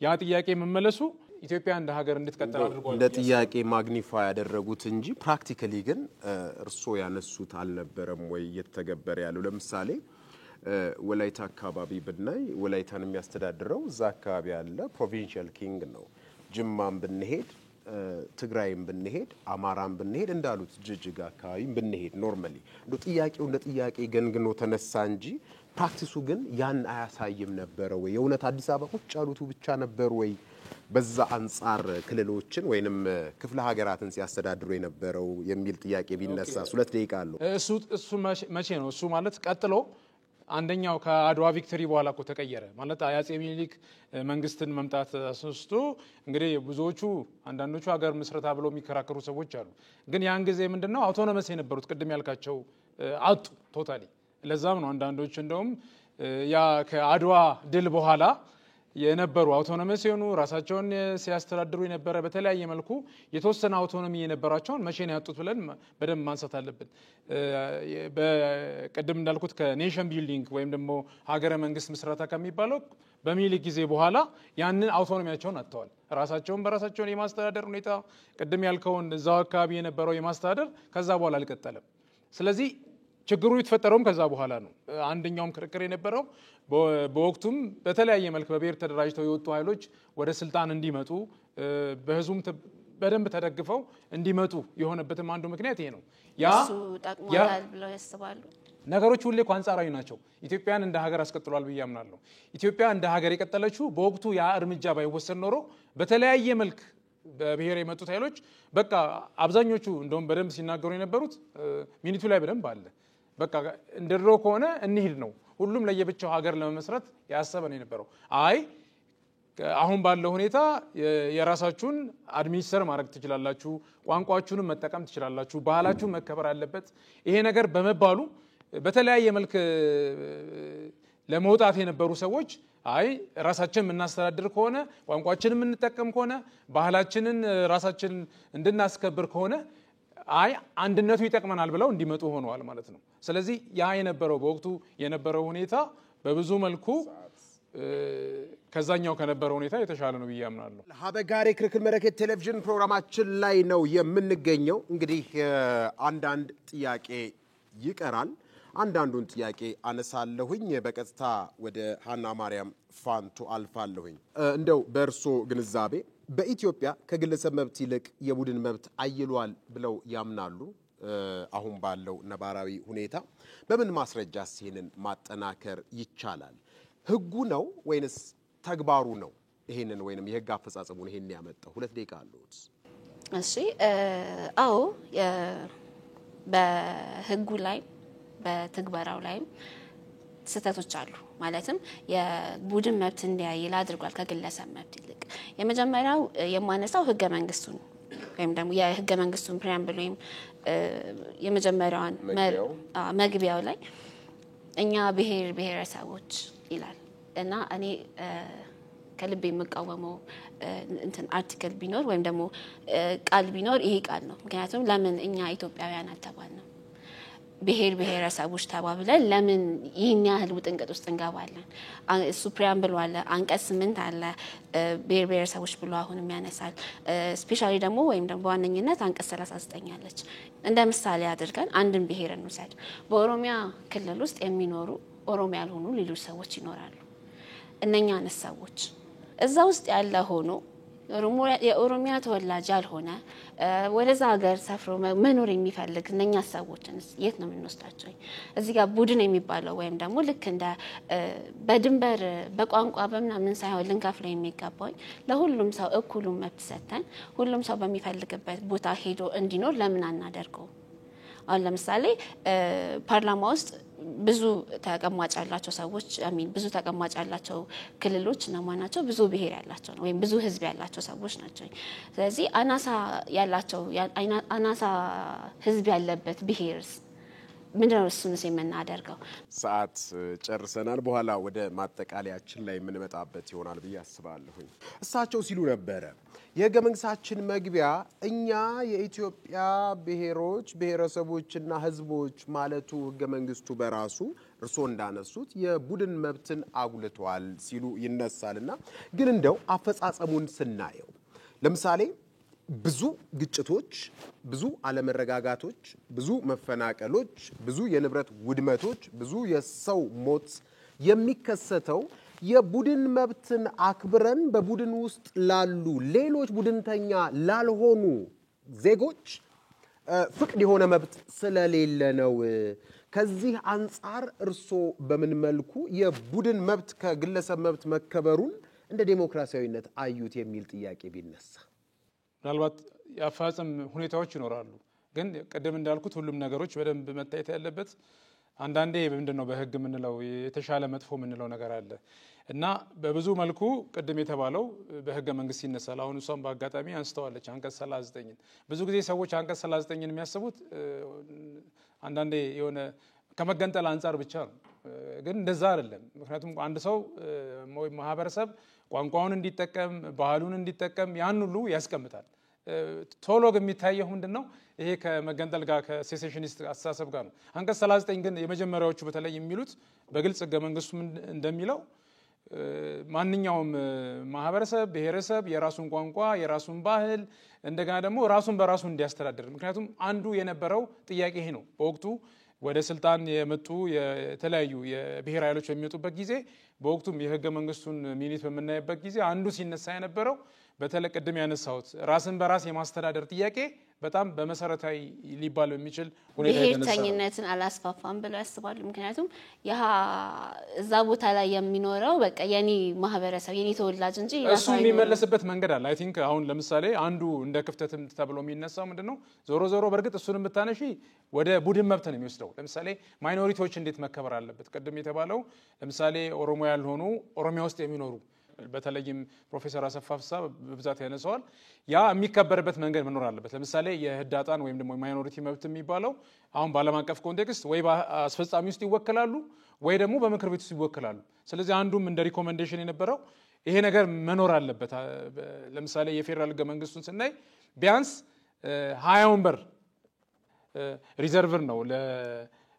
ያ ጥያቄ መመለሱ ኢትዮጵያ እንደ ሀገር እንድትቀጥል አድርጓል እንደ ጥያቄ ማግኒፋይ ያደረጉት እንጂ ፕራክቲካሊ ግን እርሶ ያነሱት አልነበረም ወይ እየተገበረ ያለው ለምሳሌ ወላይታ አካባቢ ብናይ ወላይታን የሚያስተዳድረው እዛ አካባቢ ያለ ፕሮቪንሻል ኪንግ ነው ጅማም ብንሄድ ትግራይም ብንሄድ አማራም ብንሄድ እንዳሉት ጅጅጋ አካባቢም ብንሄድ ኖርማሊ እንደ ጥያቄው እንደ ጥያቄ ገንግኖ ተነሳ እንጂ ፕራክቲሱ ግን ያን አያሳይም ነበር ወይ የእውነት አዲስ አበባ ቁጭ ያሉት ብቻ ነበር ወይ በዛ አንፃር ክልሎችን ወይንም ክፍለ ሀገራትን ሲያስተዳድሩ የነበረው የሚል ጥያቄ ቢነሳ 2 ደቂቃ አለው እሱ መቼ ነው እሱ ማለት ቀጥሎ አንደኛው ከአድዋ ቪክቶሪ በኋላ እኮ ተቀየረ ማለት አያጼ ሚኒሊክ መንግስትን መምጣት አስነስቶ እንግዲህ ብዙዎቹ አንዳንዶቹ ሀገር መስረታ ብለው የሚከራከሩ ሰዎች አሉ ግን ያን ጊዜ ምንድነው አውቶኖመስ የነበሩት ቅድም ያልካቸው አጡ ቶታሊ ለዛም ነው አንዳንዶች እንደውም ያ ከአድዋ ድል በኋላ የነበሩ አውቶኖመስ የሆኑ ራሳቸውን ሲያስተዳድሩ የነበረ በተለያየ መልኩ የተወሰነ አውቶኖሚ የነበራቸውን መቼ ነው ያጡት ብለን በደንብ ማንሳት አለብን በቀደም እንዳልኩት ከኔሽን ቢልዲንግ ወይም ደግሞ ሀገረ መንግስት መስራታ ከሚባለው በሚኒሊክ ጊዜ በኋላ ያንን አውቶኖሚያቸውን አጥተዋል ራሳቸውን በራሳቸውን የማስተዳደር ሁኔታ ቀደም ያልከውን እዛው አካባቢ የነበረው የማስተዳደር ከዛ በኋላ አልቀጠለም ስለዚህ ችግሩ የተፈጠረውም ከዛ በኋላ ነው አንደኛውም ክርክር የነበረው በወቅቱም በተለያየ መልኩ በብሔር ተደራጅተው የወጡ ኃይሎች ወደ ስልጣን እንዲመጡ በህዝቡም በደንብ ተደግፈው እንዲመጡ የሆነበትም አንዱ ምክንያት ይሄ ነው ያ ጠቅሞታል ብለው ያስባሉ ነገሮች ሁሉ አንጻራዊ ናቸው ኢትዮጵያን እንደ ሀገር አስቀጥሏል ብዬ አምናለሁ ኢትዮጵያ እንደ ሀገር የቀጠለችው በወቅቱ ያ እርምጃ ባይወሰድ ኖሮ በተለያየ መልክ በብሔር የመጡት ኃይሎች በቃ አብዛኞቹ እንደውም በደንብ ሲናገሩ የነበሩት ሚኒቱ ላይ በደንብ አለ በቃ እንደድሮ ከሆነ እንሂድ ነው ሁሉም ለየብቻው ሀገር ለመመስረት ያሰበ ነው የነበረው አይ አሁን ባለው ሁኔታ የራሳችሁን አድሚኒስትር ማድረግ ትችላላችሁ ቋንቋችሁን መጠቀም ትችላላችሁ ባህላችሁ መከበር አለበት ይሄ ነገር በመባሉ በተለያየ መልክ ለመውጣት የነበሩ ሰዎች አይ ራሳችንን እናስተዳድር ከሆነ ቋንቋችንን እንጠቀም ከሆነ ባህላችንን ራሳችን እንድናስከብር ከሆነ አይ አንድነቱ ይጠቅመናል ብለው እንዲመጡ ሆነዋል ማለት ነው ስለዚህ ያ የነበረው በወቅቱ የነበረው ሁኔታ በብዙ መልኩ ከዛኛው ከነበረው ሁኔታ የተሻለ ነው ብዬ አምናለሁ ሀበጋር ክርክር መድረክ ቴሌቪዥን ፕሮግራማችን ላይ ነው የምንገኘው እንግዲህ አንዳንድ ጥያቄ ይቀራል አንዳንዱን ጥያቄ አነሳለሁኝ በቀጥታ ወደ ሃና ማርያም ፋንቱ አልፋለሁኝ እንደው በእርሶ ግንዛቤ በኢትዮጵያ ከግለሰብ መብት ይልቅ የቡድን መብት አይሏል ብለው ያምናሉ አሁን ባለው ነባራዊ ሁኔታ በምን ማስረጃ ሲሄንን ማጠናከር ይቻላል ህጉ ነው ወይንስ ተግባሩ ነው ይሄንን ወይንም የህግ አፈጻጸሙን ይሄን ያመጣው 2 ደቂቃ አሉት እሺ አዎ በህጉ ላይ በትግበራው ላይ ስተቶች አሉ ማለትም የቡድን መብት እንዲያይል አድርጓል ከግለሰብ መብት ይልቅ የመጀመሪያው የማነሳው ህገ መንግስቱን ወይም ደግሞ የህገ መንግስቱን ፕሪያምብል ወይም የመጀመሪያውን መግቢያው ላይ እኛ ብሔረሰቦች ይላል እና እኔ ከልቤ የምቃወመው እንትን አርቲክል ቢኖር ወይም ደግሞ ቃል ቢኖር ይሄ ቃል ነው ምክንያቱም ለምን እኛ ኢትዮጵያውያን አተባልነው ብሔረሰቦች ተባብለን ለምን ይሄን ያህል ውጥንቅጥ ውስጥ እንገባለን እሱ ፕሪያምብል አለ አንቀጽ 8 አለ ብሔረሰቦች ብሎ አሁንም ያነሳል ስፔሻሊ ደግሞ ወይም ደግሞ በዋነኝነት አንቀጽ 39 አለች እንደ ምሳሌ አድርገን አንድን ብሔር እንውሰድ በኦሮሚያ ክልል ውስጥ የሚኖሩ ኦሮሚያ ያልሆኑ ሌሎች ሰዎች ይኖራሉ እነኛ ሰዎች እዛ ውስጥ ያለ ሆኖ የኦሮሚያ ተወላጅ ያልሆነ ወደዛ ሀገር ሰፍሮ መኖር የሚፈልግ እነኛ ሰዎችን የት ነው የምንወስዳቸው እዚህ ጋር ቡድን የሚባለው ወይም ደግሞ ልክ እንደ በድንበር በቋንቋ በመናምን ሳይሆን ልንከፍለው የሚገባው ለሁሉም ሰው እኩሉም መብት ሰጥተን ሁሉም ሰው በሚፈልግበት ቦታ ሄዶ እንዲኖር ለምን አናደርገው አሁን ለምሳሌ ፓርላማ ውስጥ ብዙ ተቀማጭ ያላቸው ሰዎች ብዙ ተቀማጭ ያላቸው ክልሎች እነማን ናቸው? ብዙ ብሔር ያላቸው ነው ወይም ብዙ ህዝብ ያላቸው ሰዎች ናቸው። ስለዚህ አናሳ ህዝብ ያለበት ብሔርስ ምንድነው? እሱንስ የምናደርገው? ሰዓት ጨርሰናል። በኋላ ወደ ማጠቃለያችን ላይ የምንመጣበት ይሆናል ብዬ አስባለሁኝ። እሳቸው ሲሉ ነበረ የህገ መንግስታችን መግቢያ እኛ የኢትዮጵያ ብሔሮች ብሔረሰቦችና ህዝቦች ማለቱ ህገ መንግስቱ በራሱ እርሶ እንዳነሱት የቡድን መብትን አጉልቷል ሲሉ ይነሳልና ግን እንደው አፈጻጸሙን ስናየው ለምሳሌ ብዙ ግጭቶች፣ ብዙ አለመረጋጋቶች፣ ብዙ መፈናቀሎች፣ ብዙ የንብረት ውድመቶች፣ ብዙ የሰው ሞት የሚከሰተው የቡድን መብትን አክብረን በቡድን ውስጥ ላሉ ሌሎች ቡድንተኛ ላልሆኑ ዜጎች ፍቅድ የሆነ መብት ስለሌለ ነው። ከዚህ አንጻር እርሶ በምን መልኩ የቡድን መብት ከግለሰብ መብት መከበሩን እንደ ዴሞክራሲያዊነት አዩት የሚል ጥያቄ ቢነሳ? ምናልባት የአፈጻጸም ሁኔታዎች ይኖራሉ። ግን ቀደም እንዳልኩት ሁሉም ነገሮች በደንብ መታየት ያለበት አንዳንዴ ምንድነው በህግ ምንለው የተሻለ መጥፎ ምንለው ነገር አለ እና በብዙ መልኩ ቀደም የተባለው በህገ መንግስት ይነሳል። አሁን እሷም በአጋጣሚ አንስተዋለች አንቀጽ 39ን። ብዙ ጊዜ ሰዎች አንቀጽ 39ን የሚያስቡት አንዳንዴ የሆነ ከመገንጠል አንፃር ብቻ ነው። ግን እንደዛ አይደለም። ምክንያቱም አንድ ሰው ማህበረሰብ ቋንቋውን እንዲጠቀም ባህሉን እንዲጠቀም ያን ሁሉ ያስቀምጣል። ቶሎ የሚታየው ምንድነው ይሄ ከመገንጠል ጋር ከሴሴሽኒስት አስተሳሰብ ጋር ነው። አንቀጽ 39 ግን የመጀመሪያዎቹ በተለይ የሚሉት በግልጽ ህገ መንግስቱ እንደሚለው ማንኛውም ማህበረሰብ ብሔረሰብ የራሱን ቋንቋ የራሱን ባህል እንደገና ደግሞ ራሱን በራሱ እንዲያስተዳድር። ምክንያቱም አንዱ የነበረው ጥያቄ ይሄ ነው። በወቅቱ ወደ ስልጣን የመጡ የተለያዩ የብሔር ኃይሎች በሚመጡበት ጊዜ በወቅቱም የህገ መንግስቱን ሚኒት በመናየበት ጊዜ አንዱ ሲነሳ የነበረው በተለይ ቀደም ያነሳሁት ራስን በራስ የማስተዳደር ጥያቄ በጣም በመሰረታዊ ሊባል የሚችል ሁኔታ ብሔርተኝነትን አላስፋፋም ብለው ያስባሉ። ምክንያቱም እዛ ቦታ ላይ የሚኖረው በቃ የኔ ማህበረሰብ የኔ ተወላጅ እንጂ እሱ የሚመለስበት መንገድ አለ። አይ ቲንክ አሁን ለምሳሌ አንዱ እንደ ክፍተትም ተብሎ የሚነሳው ምንድነው ዞሮ በርግጥ እሱን ብታነሺ ወደ ቡድን መብት ነው የሚወስደው። ለምሳሌ ማይኖሪቲዎች እንዴት መከበር አለበት? ቀደም የተባለው ለምሳሌ ኦሮሞ ያልሆኑ ኦሮሚያ ውስጥ የሚኖሩ በተለይም ፕሮፌሰር አሰፋ ፍስሐ በብዛት ያነሳዋል። ያ የሚከበርበት መንገድ መኖር አለበት። ለምሳሌ የህዳጣን ወይም ደግሞ ማይኖሪቲ መብት የሚባለው አሁን በዓለም አቀፍ ኮንቴክስት ወይ በአስፈጻሚ ውስጥ ይወከላሉ ወይ ደግሞ በምክር ቤት ውስጥ ይወከላሉ። ስለዚህ አንዱም እንደ ሪኮመንዴሽን የነበረው ይሄ ነገር መኖር አለበት። ለምሳሌ የፌደራል ህገ መንግስቱን ስናይ ቢያንስ 20 ወንበር ሪዘርቭር ነው።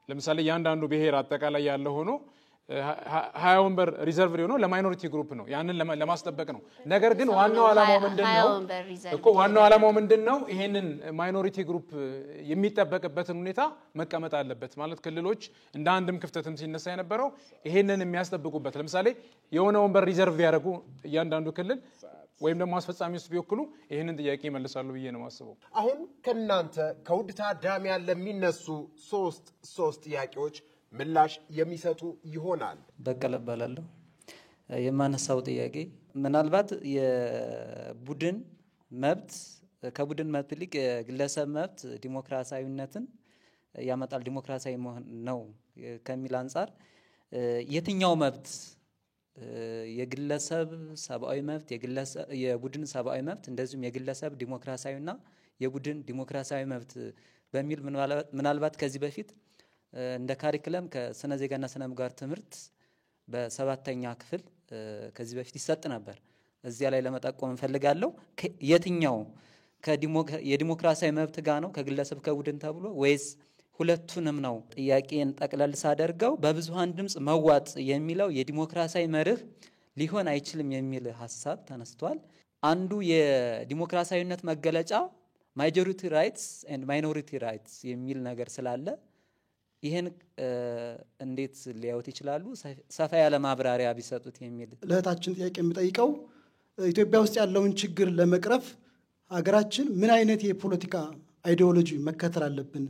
ለምሳሌ ያንዳንዱ ብሔር አጠቃላይ ያለ ሆኖ 20 ወንበር ሪዘርቭ ነው ለማይኖሪቲ ግሩፕ ነው። ያንን ለማስጠበቅ ነው። ነገር ግን ዋናው ዓላማው ምንድነው እኮ ዋናው ዓላማው ምንድነው? ይሄንን ማይኖሪቲ ግሩፕ የሚጠበቅበትን ሁኔታ መቀመጥ አለበት ማለት ክልሎች እንደ አንድም ክፍተትም ሲነሳ የነበረው ይሄንን የሚያስጠብቁበት ለምሳሌ የሆነ ወንበር ሪዘርቭ ያደርጉ እያንዳንዱ ክልል ወይም ደግሞ አስፈጻሚ ውስጥ ቢወክሉ ይሄንን ጥያቄ ይመልሳሉ ብዬ ነው የማስበው። አሁን ከናንተ ከውድ ታዳሚያን ለሚነሱ ሶስት ጥያቄዎች ምላሽ የሚሰጡ ይሆናል። በቀለ እባላለሁ። የማነሳው ጥያቄ ምናልባት የቡድን መብት ከቡድን መብት ይልቅ የግለሰብ መብት ዲሞክራሲያዊነትን ያመጣል ዲሞክራሲያዊ ነው ከሚል አንፃር የትኛው መብት የግለሰብ ሰብአዊ መብት የቡድን ሰብአዊ መብት እንደዚሁም የግለሰብ ዲሞክራሲያዊና የቡድን ዲሞክራሲያዊ መብት በሚል ምናልባት ከዚህ በፊት እንደ ካሪኩለም ከስነ ዜጋና ስነ ምግባር ትምህርት በ7ኛ ክፍል ከዚህ በፊት ይሰጥ ነበር። እዚያ ላይ ለመጠቆም እንፈልጋለሁ። የትኛው የዲሞክራሲያዊ መብት ጋር ነው ከግለሰብ ከቡድን ተብሎ ወይስ ሁለቱንም ነው? ጥያቄን ጠቅለል ሳደርገው በብዙሃን ድምጽ መዋጥ የሚለው የዲሞክራሲያዊ መርህ ሊሆን አይችልም የሚል ሐሳብ ተነስቷል። አንዱ የዲሞክራሲያዊነት መገለጫ ማጆሪቲ ራይትስ ኤንድ ማይኖሪቲ ራይትስ የሚል ነገር ስላለ ይሄን እንዴት ሊያዩት ይችላሉ? ሰፋ ያለ ማብራሪያ ቢሰጡት የሚል ለእህታችን ጥያቄ የምጠይቀው ኢትዮጵያ ውስጥ ያለውን ችግር ለመቅረፍ ሀገራችን ምን አይነት የፖለቲካ አይዲዮሎጂ መከተል አለብን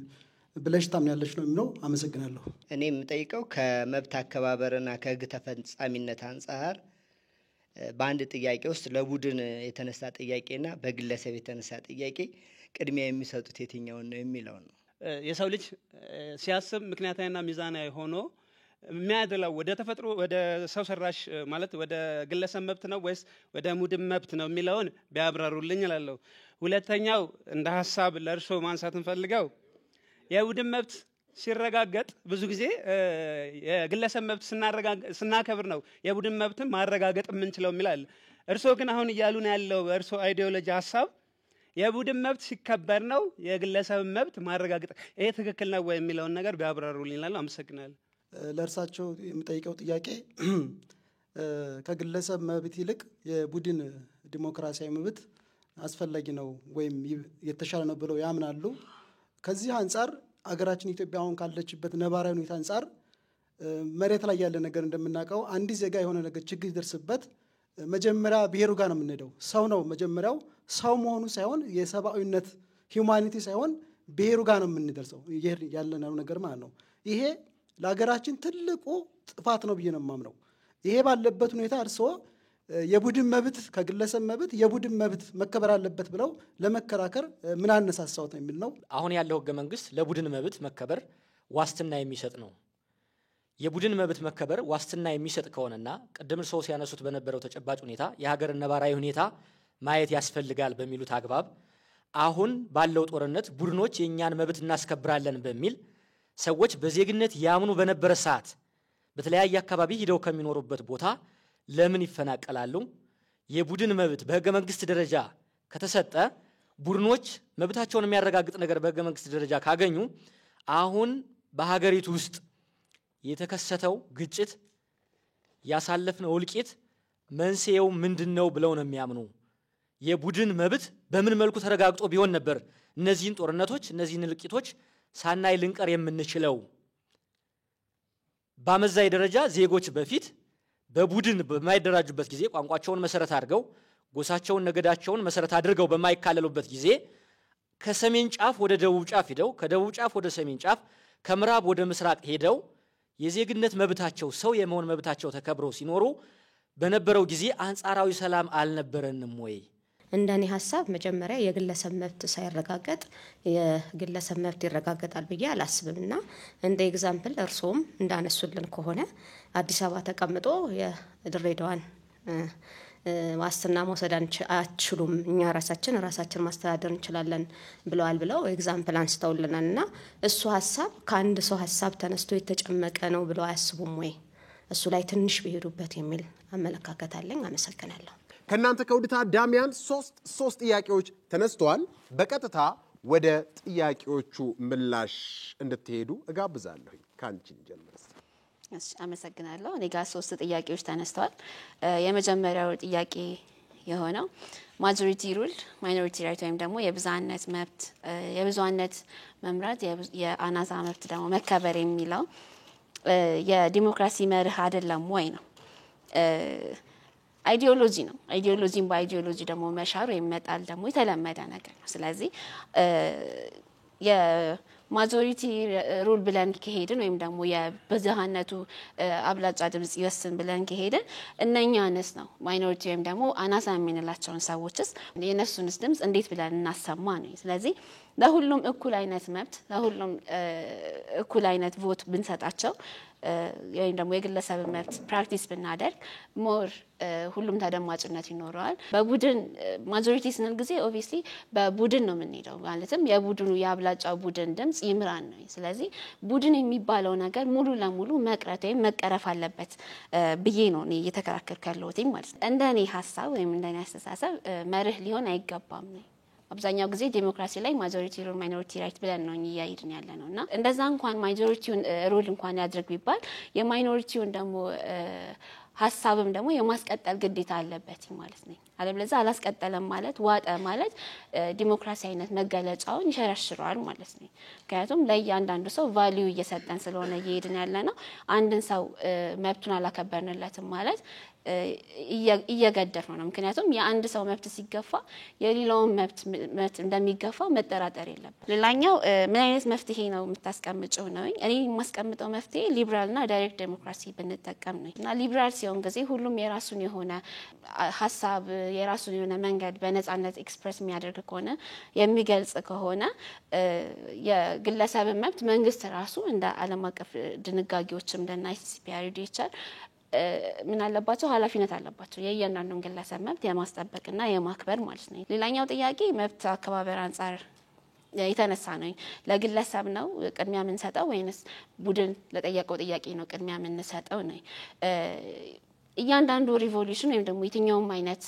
ብለሽ ታምኛለሽ ነው የሚለው። አመሰግናለሁ። እኔ የምጠይቀው ከመብት አከባበርና ከህግ ተፈጻሚነት አንፃር በአንድ ጥያቄ ውስጥ ለቡድን የተነሳ ጥያቄና በግለሰብ የተነሳ ጥያቄ ቅድሚያ የሚሰጡት የትኛውን ነው የሚለው ነው። የሰው ልጅ ሲያስብ ምክንያታዊና ሚዛናዊ ሆኖ የሚያደላው ወደ ተፈጥሮ ወደ ሰው ሰራሽ ማለት ወደ ግለሰብ መብት ነው ወይስ ወደ ቡድን መብት ነው የሚለውን ቢያብራሩልኝ እላለሁ። ሁለተኛው እንደ ሐሳብ ለእርሶ ማንሳት እንፈልገው የቡድን መብት ሲረጋገጥ ብዙ ጊዜ የግለሰብ መብት ስናከብር ነው የቡድን መብትን ማረጋገጥ የምንችለው የሚላል። እርሶ ግን አሁን እያሉን ያለው እርሶ አይዲዮሎጂ ሐሳብ የቡድን መብት ሲከበር ነው የግለሰብ መብት ማረጋገጥ። ይሄ ትክክል ነው ወይ የሚለውን ነገር ቢያብራሩልኝ እላለሁ። አመሰግናለሁ። ለእርሳቸው የምጠይቀው ጥያቄ ከግለሰብ መብት ይልቅ የቡድን ዲሞክራሲያዊ መብት አስፈላጊ ነው ወይም የተሻለ ነው ብለው ያምናሉ? ከዚህ አንጻር አገራችን ኢትዮጵያ አሁን ካለችበት ነባራዊ ሁኔታ አንጻር መሬት ላይ ያለ ነገር እንደምናውቀው አንድ ዜጋ የሆነ ነገር ችግር ይደርስበት መጀመሪያ ብሔሩ ጋር ነው የምንሄደው። ሰው ነው መጀመሪያው ሰው መሆኑ ሳይሆን የሰብአዊነት ሂዩማኒቲ ሳይሆን ብሔሩ ጋር ነው የምንደርሰው ያለነው ነገር ማለት ነው። ይሄ ለሀገራችን ትልቁ ጥፋት ነው ብዬ ነው የማምነው። ይሄ ባለበት ሁኔታ እርስዎ የቡድን መብት ከግለሰብ መብት የቡድን መብት መከበር አለበት ብለው ለመከራከር ምን አነሳሳውት የሚል ነው። አሁን ያለው ህገ መንግስት ለቡድን መብት መከበር ዋስትና የሚሰጥ ነው። የቡድን መብት መከበር ዋስትና የሚሰጥ ከሆነና ቅድም ሰው ሲያነሱት በነበረው ተጨባጭ ሁኔታ የሀገርን ነባራዊ ሁኔታ ማየት ያስፈልጋል በሚሉት አግባብ አሁን ባለው ጦርነት ቡድኖች የኛን መብት እናስከብራለን በሚል ሰዎች በዜግነት ያምኑ በነበረ ሰዓት በተለያየ አካባቢ ሄደው ከሚኖሩበት ቦታ ለምን ይፈናቀላሉ? የቡድን መብት በህገ መንግስት ደረጃ ከተሰጠ ቡድኖች መብታቸውን የሚያረጋግጥ ነገር በህገ መንግስት ደረጃ ካገኙ አሁን በሀገሪቱ ውስጥ የተከሰተው ግጭት ያሳለፍነው እልቂት መንስኤው ምንድነው ብለው ነው የሚያምኑ። የቡድን መብት በምን መልኩ ተረጋግጦ ቢሆን ነበር እነዚህን ጦርነቶች እነዚህን እልቂቶች ሳናይ ልንቀር የምንችለው? በአመዛኝ ደረጃ ዜጎች በፊት በቡድን በማይደራጁበት ጊዜ ቋንቋቸውን መሰረት አድርገው ጎሳቸውን ነገዳቸውን መሰረት አድርገው በማይካለሉበት ጊዜ ከሰሜን ጫፍ ወደ ደቡብ ጫፍ ሄደው ከደቡብ ጫፍ ወደ ሰሜን ጫፍ ከምዕራብ ወደ ምስራቅ ሄደው የዜግነት መብታቸው ሰው የመሆን መብታቸው ተከብሮ ሲኖሩ በነበረው ጊዜ አንጻራዊ ሰላም አልነበረንም ወይ? እንደኔ ሐሳብ መጀመሪያ የግለሰብ መብት ሳይረጋገጥ የግለሰብ መብት ይረጋገጣል ብዬ አላስብምና እንደ ኤግዛምፕል እርሶም እንዳነሱልን ከሆነ አዲስ አበባ ተቀምጦ የድሬዳዋን ዋስትና መውሰድ አትችሉም እኛ ራሳችን ማስተዳደር እንችላለን ብለው ኤግዛምፕል አንስተውልናልና እሱ ሐሳብ ከአንድ ሰው ሐሳብ ተነስቶ የተጨመቀ ነው ብለው አያስቡም ወይ? እሱ ላይ ትንሽ ቢሄዱበት የሚል አመለካከት አለኝ። አመሰግናለሁ። ከናንተ ከውድ ታዳሚያን ሶስት ጥያቄዎች ተነስተዋል። በቀጥታ ወደ ጥያቄዎቹ ምላሽ እንድትሄዱ እጋብዛለሁ። ካንቺን ጀምር። እሺ፣ አመሰግናለሁ። እኔ ጋር 3 ጥያቄዎች ተነስተዋል። የመጀመሪያው ጥያቄ የሆነው ማጆሪቲ ሩል ማይኖሪቲ ራይት ወይም ደግሞ የብዛነት መብት የብዙነት መምራት የአናሳ መብት ደግሞ መከበር የሚለው የዲሞክራሲ መርህ አይደለም ወይ ነው? አይዲዮሎጂ ነው። አይዲዮሎጂን በአይዲዮሎጂ ደግሞ መሻር ወይም መጣል ደግሞ የተለመደ ነገር ነው። ስለዚህ የማጆሪቲ ሩል ብለን ከሄድን ወይም ደግሞ የብዝሃነቱ አብላጫ ድምጽ ይወስን ብለን ከሄድን እነኛንስ ነው ማይኖሪቲ ወይም ደግሞ አናሳ የምንላቸውን ሰዎችስ የነሱንስ ድምጽ እንዴት ብለን እናሰማ ነው? ስለዚህ ለሁሉም እኩል አይነት መብት ለሁሉም እኩል አይነት ቮት ብንሰጣቸው ወይም ደግሞ የግለሰብ መብት ፕራክቲስ ብናደርግ ሞር ሁሉም ተደማጭነት ይኖረዋል። በቡድን ማጆሪቲ ስንል ጊዜ ኦብቪስሊ በቡድን ነው የምንሄደው ማለትም የቡድኑ የአብላጫው ቡድን ድምጽ ይምራን ነው። ስለዚህ ቡድን የሚባለው ነገር ሙሉ ለሙሉ መቅረት ወይም መቀረፍ አለበት ብዬ ነው እኔ እየተከራከርኩ ያለሁት ማለት ነው። እንደኔ ሐሳብ ወይም እንደኔ አስተሳሰብ መርህ ሊሆን አይገባም ነው። አብዛኛው ጊዜ ዲሞክራሲ ላይ ማጆሪቲ ሩል ማይኖሪቲ ራይት ብለን ነው እያይድን ያለነውና እንደዛ እንኳን ማጆሪቲውን ሩል እንኳን ያድርግ ቢባል የማይኖሪቲውን ደግሞ ሐሳብም ደግሞ የማስቀጠል ግዴታ አለበት ማለት ነው። አለበለዚያ አላስቀጠለም ማለት ዋጠ ማለት ዲሞክራሲያዊነት መገለጫውን ይሸረሽራል ማለት ነው። ምክንያቱም ለእያንዳንዱ ሰው ቫልዩ እየሰጠን ስለሆነ እየሄድን ያለነው አንድን ሰው መብቱን አላከበርንለትም ማለት እየገደፍ ነው። ምክንያቱም የአንድ ሰው መብት ሲገፋ የሌላውን መብት እንደሚገፋ መጠራጠር የለብንም። ሌላኛው ምን አይነት መፍትሄ ነው የምታስቀምጪው ነው? እኔ የማስቀምጠው መፍትሄ ሊበራልና ዳይሬክት ዴሞክራሲ ብንጠቀም ነው። እና ሊበራል ሲሆን ጊዜ ሁሉም የራሱን የሆነ ሀሳብ የራሱን የሆነ መንገድ በነጻነት ኤክስፕረስ የሚያደርግ ከሆነ የሚገልጽ ከሆነ የግለሰብ መብት መንግስት ራሱ እንደ ዓለም አቀፍ ድንጋጌዎችም እንደ ICCPR ምን አለባቸው ኃላፊነት አለባቸው የእያንዳንዱን ግለሰብ መብት የማስጠበቅና የማክበር ማለት ነው። ሌላኛው ጥያቄ መብት አከባበር አንፃር የተነሳ ነው። ለግለሰብ ነው ቅድሚያ ምን ሰጠው ወይንስ ቡድን ለጠየቀው ጥያቄ ነው ቅድሚያ ምን ሰጠው ነው? እያንዳንዱ ሪቮሉሽን ወይም ደግሞ የትኛውም አይነት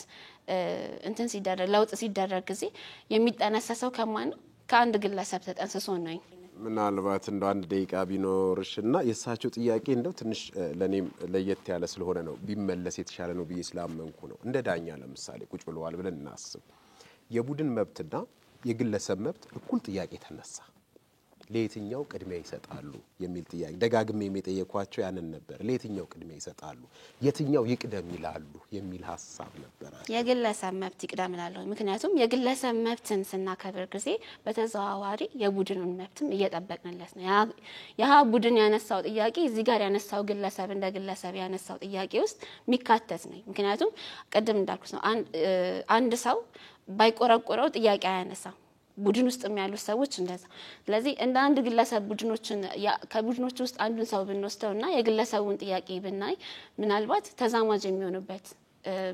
እንትን ሲደረግ ለውጥ ሲደረግ ጊዜ የሚጠነሰሰው ከማን ነው? ከአንድ ግለሰብ ተጠንስሶ ነው። ምናልባት እንደው አንድ ደቂቃ ቢኖርሽና የሳቸው ጥያቄ እንደው ትንሽ ለኔም ለየት ያለ ስለሆነ ነው ቢመለስ የተሻለ ነው ብዬ ስላመንኩ ነው። እንደ ዳኛ ለምሳሌ ቁጭ ብለዋል ብለን እናስብ። የቡድን መብትና የግለሰብ መብት እኩል ጥያቄ ተነሳ። ለየትኛው ቅድሚያ ይሰጣሉ የሚል ጥያቄ ደጋግሜ የጠየኳቸው ያንን ነበር። ለየትኛው ቅድሚያ ይሰጣሉ፣ የትኛው ይቅደም ይላሉ የሚል ሐሳብ ነበር። የግለሰብ መብት ይቅደም ይላሉ። ምክንያቱም የግለሰብ መብትን ስናከብር ጊዜ በተዘዋዋሪ የቡድኑን መብትም እየጠበቅንለት ነው። ያ ቡድን ያነሳው ጥያቄ እዚህ ጋር ያነሳው ግለሰብ እንደ ግለሰብ ያነሳው ጥያቄ ውስጥ የሚካተት ነው። ምክንያቱም ቅድም እንዳልኩት ነው አንድ ሰው ባይቆረቆረው ጥያቄ አያነሳም። ቡድን ውስጥ ያሉ ሰዎች እንደዛ። ስለዚህ እንደ አንድ ግለሰብ ቡድኖችን ከቡድኖች ውስጥ አንዱን ሰው ብንወስደውና የግለሰቡን ጥያቄ ብናይ ምናልባት ተዛማጅ የሚሆንበት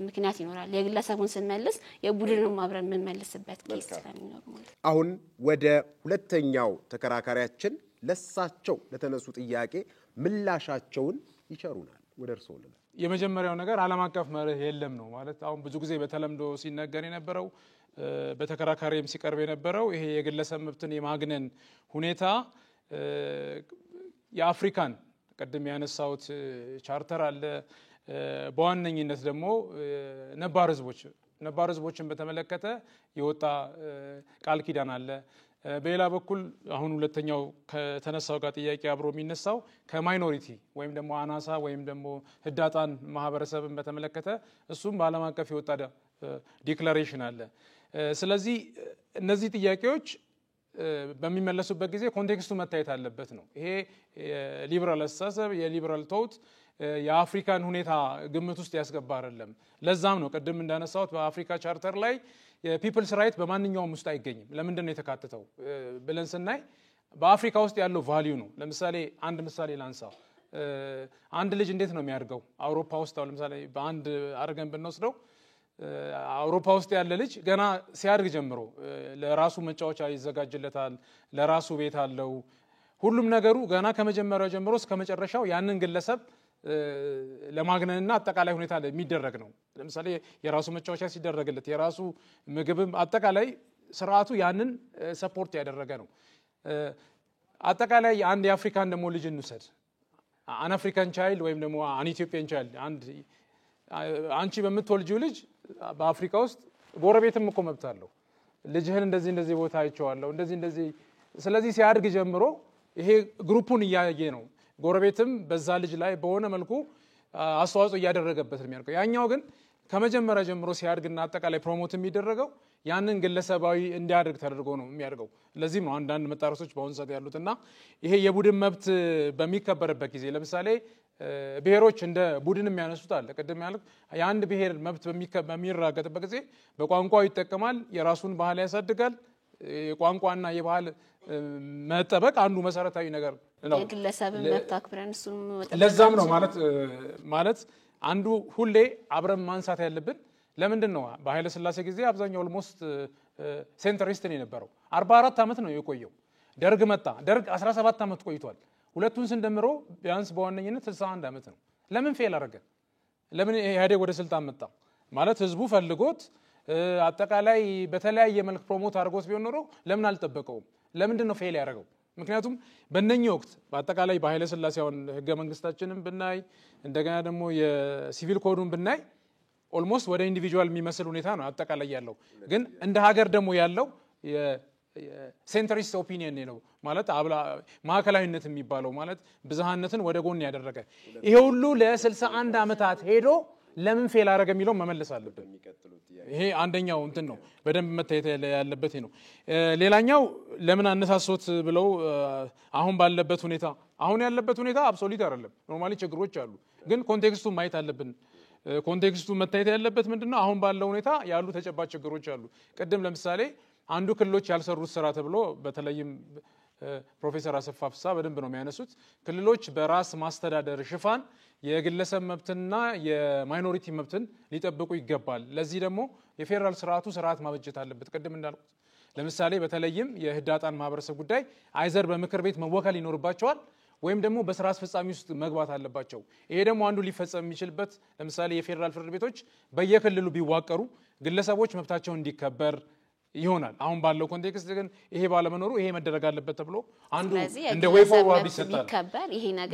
ምክንያት ይኖራል። የግለሰቡን ስንመልስ የቡድኑን አብረን የምንመልስበት ኬስ ስለሚኖር ማለት። አሁን ወደ ሁለተኛው ተከራካሪያችን ለሳቸው ለተነሱ ጥያቄ ምላሻቸውን ይቸሩናል። ወደ እርስዎ ነው። የመጀመሪያው ነገር ዓለም አቀፍ መርህ የለም ነው ማለት። አሁን ብዙ ጊዜ በተለምዶ ሲነገር የነበረው በተከራካሪም ሲቀርብ የነበረው ይሄ የግለሰብ መብትን የማግነን ሁኔታ የአፍሪካን ቀደም ያነሳውት ቻርተር አለ። በዋነኝነት ደግሞ ነባር ህዝቦችን በተመለከተ የወጣ ቃል ኪዳን አለ። በሌላ በኩል አሁን ሁለተኛው ከተነሳው ጋር ጥያቄ አብሮ የሚነሳው ከማይኖሪቲ ወይም ደግሞ አናሳ ወይም ደግሞ ህዳጣን ማህበረሰብን በተመለከተ እሱም በዓለም አቀፍ የወጣ ዲክላሬሽን አለ። ስለዚህ እነዚህ ጥያቄዎች በሚመለሱበት ጊዜ ኮንቴክስቱ መታየት አለበት ነው። ይሄ ሊበራል አስተሳሰብ የሊበራል ቶት የአፍሪካን ሁኔታ ግምት ውስጥ ያስገባ አይደለም። ለዛም ነው ቅድም እንዳነሳሁት በአፍሪካ ቻርተር ላይ የፒፕልስ ራይት በማንኛውም ውስጥ አይገኝም። ለምንድን ነው የተካተተው ብለን ስናይ በአፍሪካ ውስጥ ያለው ቫልዩ ነው። ለምሳሌ አንድ ምሳሌ ላንሳ። አንድ ልጅ እንዴት ነው የሚያድገው? አውሮፓ ውስጥ አሁን ለምሳሌ በአንድ አድርገን ብንወስደው አውሮፓ ውስጥ ያለ ልጅ ገና ሲያድግ ጀምሮ ለራሱ መጫወቻ ይዘጋጅለታል፣ ለራሱ ቤት አለው። ሁሉም ነገሩ ገና ከመጀመሪያው ጀምሮ እስከ መጨረሻው ያንን ግለሰብ ለማግነንና አጠቃላይ ሁኔታ የሚደረግ ነው። ለምሳሌ የራሱ መጫወቻ ሲደረግለት የራሱ ምግብም አጠቃላይ ስርዓቱ ያንን ሰፖርት ያደረገ ነው። አጠቃላይ አንድ የአፍሪካን ደግሞ ልጅ እንውሰድ። አን አፍሪካን ቻይልድ ወይም ደግሞ አን ኢትዮጵያን ቻይልድ አንቺ በምትወልጂው ልጅ በአፍሪካ ውስጥ ጎረቤትም እኮ መብት አለው። ልጅህን እንደዚህ ቦታ አይቼዋለሁ እንደዚህ። ስለዚህ ሲያድግ ጀምሮ ይሄ ግሩፑን እያየ ነው። ጎረቤትም በዛ ልጅ ላይ በሆነ መልኩ አስተዋጽኦ እያደረገበት ነው የሚያደርገው። ያኛው ግን ከመጀመሪያ ጀምሮ ሲያድግና አጠቃላይ ፕሮሞት የሚደረገው ያንን ግለሰባዊ እንዲያድግ ተደርጎ ነው የሚያደርገው። ለዚህም ነው አንዳንድ መጣረሶች በአሁኑ ሰዓት ያሉትና ይሄ የቡድን መብት በሚከበርበት ጊዜ ለምሳሌ ብሔሮች እንደ ቡድን የሚያነሱት አለ። ቅድም ያልኩት የአንድ ብሔር መብት በሚረጋገጥበት ጊዜ በቋንቋው ይጠቀማል፣ የራሱን ባህል ያሳድጋል። የቋንቋና የባህል መጠበቅ አንዱ መሰረታዊ ነገር ነው። የግለሰብ መብት አክብረን እሱን ለዛም ነው ማለት አንዱ ሁሌ አብረን ማንሳት ያለብን ለምንድን ነው በኃይለ ሥላሴ ጊዜ አብዛኛው ኦልሞስት ሴንትሪስት ነው የነበረው። 44 ዓመት ነው የቆየው። ደርግ መጣ። ደርግ 17 ዓመት ቆይቷል። ሁለቱን ስንደምሮ ቢያንስ በዋነኝነት 61 ዓመት ነው። ለምን ፌል አደረገ? ለምን ኢህአዴግ ወደ ስልጣን መጣ? ማለት ህዝቡ ፈልጎት አጠቃላይ በተለያየ መልክ ፕሮሞት አድርጎት ቢሆን ኖሮ ለምን አልጠበቀውም? ለምንድን ነው ፌል ያደረገው? ምክንያቱም በእነኚህ ወቅት በአጠቃላይ በኃይለ ሥላሴ አሁን ህገ መንግስታችንን ብናይ እንደገና ደግሞ የሲቪል ኮዱን ብናይ ኦልሞስት ወደ ኢንዲቪጁዋል የሚመስል ሁኔታ ነው አጠቃላይ ያለው። ግን እንደ ሀገር ደግሞ ያለው ሴንትሪስት ኦፒኒየን ነው ማለት ማዕከላዊነት የሚባለው ማለት ብዝሃነትን ወደ ጎን ያደረገ። ይሄ ሁሉ ለ61 ዓመታት ሄዶ ለምን ፌል አደረገ የሚለው መመለስ አለብን። ይሄ አንደኛው እንትን ነው በደንብ መታየት ያለበት ነው። ሌላኛው ለምን አነሳሶት ብለው አሁን ባለበት ሁኔታ አሁን ያለበት ሁኔታ አብሶሉት አይደለም። ኖርማሊ ችግሮች አሉ፣ ግን ኮንቴክስቱ ማየት አለብን። ኮንቴክስቱ መታየት ያለበት ምንድነው? አሁን ባለው ሁኔታ ያሉ ተጨባጭ ችግሮች አሉ። ቅድም ለምሳሌ አንዱ ክልሎች ያልሰሩት ስራ ተብሎ በተለይም ፕሮፌሰር አሰፋ ፍስሐ በደንብ ነው የሚያነሱት። ክልሎች በራስ ማስተዳደር ሽፋን የግለሰብ መብትና የማይኖሪቲ መብትን ሊጠብቁ ይገባል። ለዚህ ደግሞ የፌደራል ስርዓት ማበጀት አለበት። ቅድም እንዳልኩት ለምሳሌ በተለይም የህዳጣን ማህበረሰብ ጉዳይ አይዘር በምክር ቤት መወከል ይኖርባቸዋል ወይም ደግሞ በስራ አስፈጻሚ ውስጥ መግባት አለባቸው። ይሄ ደግሞ አንዱ ሊፈጸም የሚችልበት ለምሳሌ የፌደራል ፍርድ ቤቶች በየክልሉ ቢዋቀሩ ግለሰቦች መብታቸው እንዲከበር ይሆናል። አሁን ባለው ኮንቴክስት ግን ይሄ ባለመኖሩ ይሄ መደረግ አለበት ተብሎ አንዱ እንደ ዌይ ፎርዋርድ ይሰጣል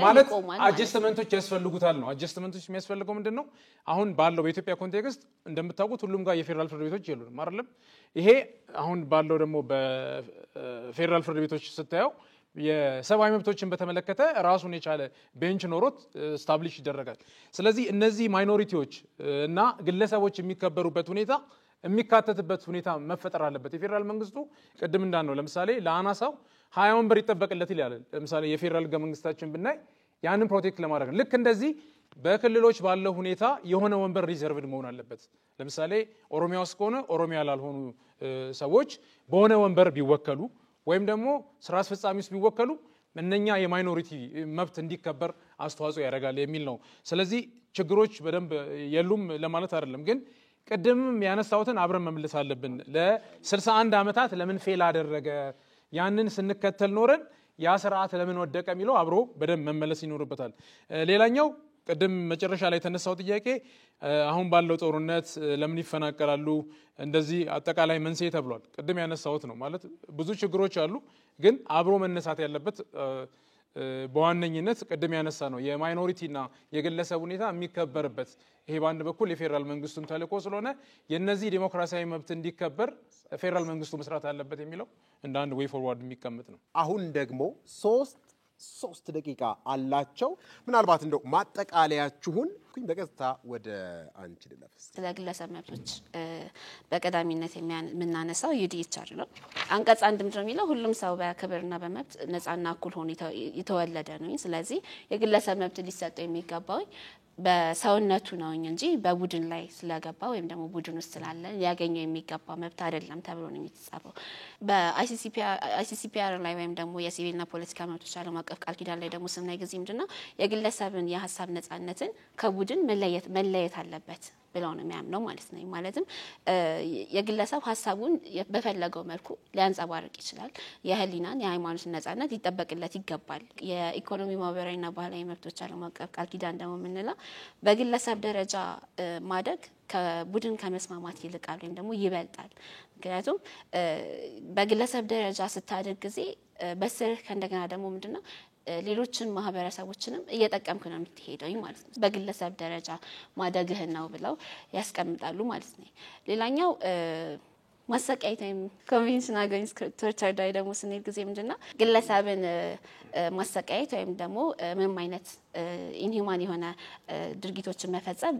ማለት አጀስትመንቶች ያስፈልጉታል ነው። አጀስትመንቶች የሚያስፈልገው ምንድነው? አሁን ባለው በኢትዮጵያ ኮንቴክስት እንደምታውቁት ሁሉም ጋር የፌደራል ፍርድ ቤቶች የሉንም አይደለም። ይሄ አሁን ባለው ደግሞ በፌደራል ፍርድ ቤቶች ስታየው የሰብአዊ መብቶችን በተመለከተ ራሱን የቻለ ቤንች ኖሮት ስታብሊሽ ይደረጋል። ስለዚህ እነዚህ ማይኖሪቲዎች እና ግለሰቦች የሚከበሩበት ሁኔታ የሚካተትበት ሁኔታ መፈጠር አለበት። የፌደራል መንግስቱ ቅድም እንዳልነው ለምሳሌ ለአናሳው 20 ወንበር ይጠበቅለት ይላል። ለምሳሌ የፌደራል ህገ መንግስታችን ብናይ ያንን ፕሮቴክት ለማድረግ ልክ እንደዚህ በክልሎች ባለው ሁኔታ የሆነ ወንበር ሪዘርቭድ መሆን አለበት። ለምሳሌ ኦሮሚያ ውስጥ ከሆነ ኦሮሚያ ላልሆኑ ሰዎች በሆነ ወንበር ቢወከሉ ወይም ደግሞ ስራ አስፈጻሚ ውስጥ ቢወከሉ እነኛ የማይኖሪቲ መብት እንዲከበር አስተዋጽኦ ያደርጋል የሚል ነው። ስለዚህ ችግሮች በደንብ የሉም ለማለት አይደለም፣ ግን ቅድም ያነሳውትን አብረን መመለስ አለብን። ለ61 ዓመታት ለምን ፌል አደረገ? ያንን ስንከተል ኖረን ያ ስርዓት ለምን ወደቀ የሚለው አብሮ በደንብ መመለስ ይኖርበታል። ሌላኛው ቅድም መጨረሻ ላይ የተነሳው ጥያቄ አሁን ባለው ጦርነት ለምን ይፈናቀላሉ እንደዚህ አጠቃላይ መንስኤ ተብሏል። ቅድም ያነሳውት ነው ማለት ብዙ ችግሮች አሉ፣ ግን አብሮ መነሳት ያለበት በዋነኝነት ቅድም ያነሳ ነው የማይኖሪቲና የግለሰብ ሁኔታ የሚከበርበት ይሄ በአንድ በኩል የፌደራል መንግስቱም ተልዕኮ ስለሆነ የነዚህ ዲሞክራሲያዊ መብት እንዲከበር ፌደራል መንግስቱ መስራት አለበት የሚለው እንደ አንድ ዌይ ፎርዋርድ የሚቀመጥ ነው። አሁን ደግሞ 3 ደቂቃ አላቸው። ምናልባት እንደው ማጠቃለያችሁን በቀጥታ ወደ አንቺ ልለፍስ። ስለ ግለሰብ መብቶች በቀዳሚነት የምናነሳው ዩዲኤችአር ነው። አንቀጽ 1 ምንድነው የሚለው? ሁሉም ሰው በክብርና በመብት ነፃና እኩል ሆኖ የተወለደ ነው። ስለዚህ የግለሰብ መብት ሊሰጠው የሚገባው በሰውነቱ ነው እንጂ በቡድን ላይ ስለገባ ወይም ደግሞ ቡድን ውስጥ ስላለ ሊያገኘው የሚገባ መብት አይደለም ተብሎ ነው የሚጻፈው። በአይሲሲፒአር ላይ ወይም ደግሞ የሲቪልና ፖለቲካ መብቶች ዓለም አቀፍ ቃል ኪዳን ላይ ደግሞ ስናይ ጊዜ ምንድነው የግለሰብን የሀሳብ ነፃነትን ከቡድን መለየት አለበት ብለው ነው የሚያምነው ማለት ነው። ማለትም የግለሰብ ሀሳቡን በፈለገው መልኩ ሊያንጸባርቅ ይችላል። የህሊናን የሃይማኖት ነፃነት ሊጠበቅለት ይገባል። የኢኮኖሚ ማህበራዊና ባህላዊ መብቶች ዓለም አቀፍ ቃል ኪዳን ደግሞ የምንለው በግለሰብ ደረጃ ማደግ ከቡድን ከመስማማት ይልቃል ወይም ደግሞ ይበልጣል። ምክንያቱም በግለሰብ ደረጃ ስታደግ ጊዜ በስር ከእንደገና ደግሞ ምንድነው ሌሎችን ማህበረሰቦችንም እየጠቀምክ ነው የምትሄደው ማለት ነው። በግለሰብ ደረጃ ማደግህን ነው ብለው ያስቀምጣሉ ማለት ነው። ሌላኛው ማሰቃየት ወይም ኮንቬንሽናል አጋንስት ቶርቸር ላይ ደግሞ ስንሄድ ጊዜ ምንድነው ግለሰብን ማሰቃየት ወይም ደግሞ ምንም አይነት ኢንሂውማን የሆነ ድርጊቶችን መፈጸም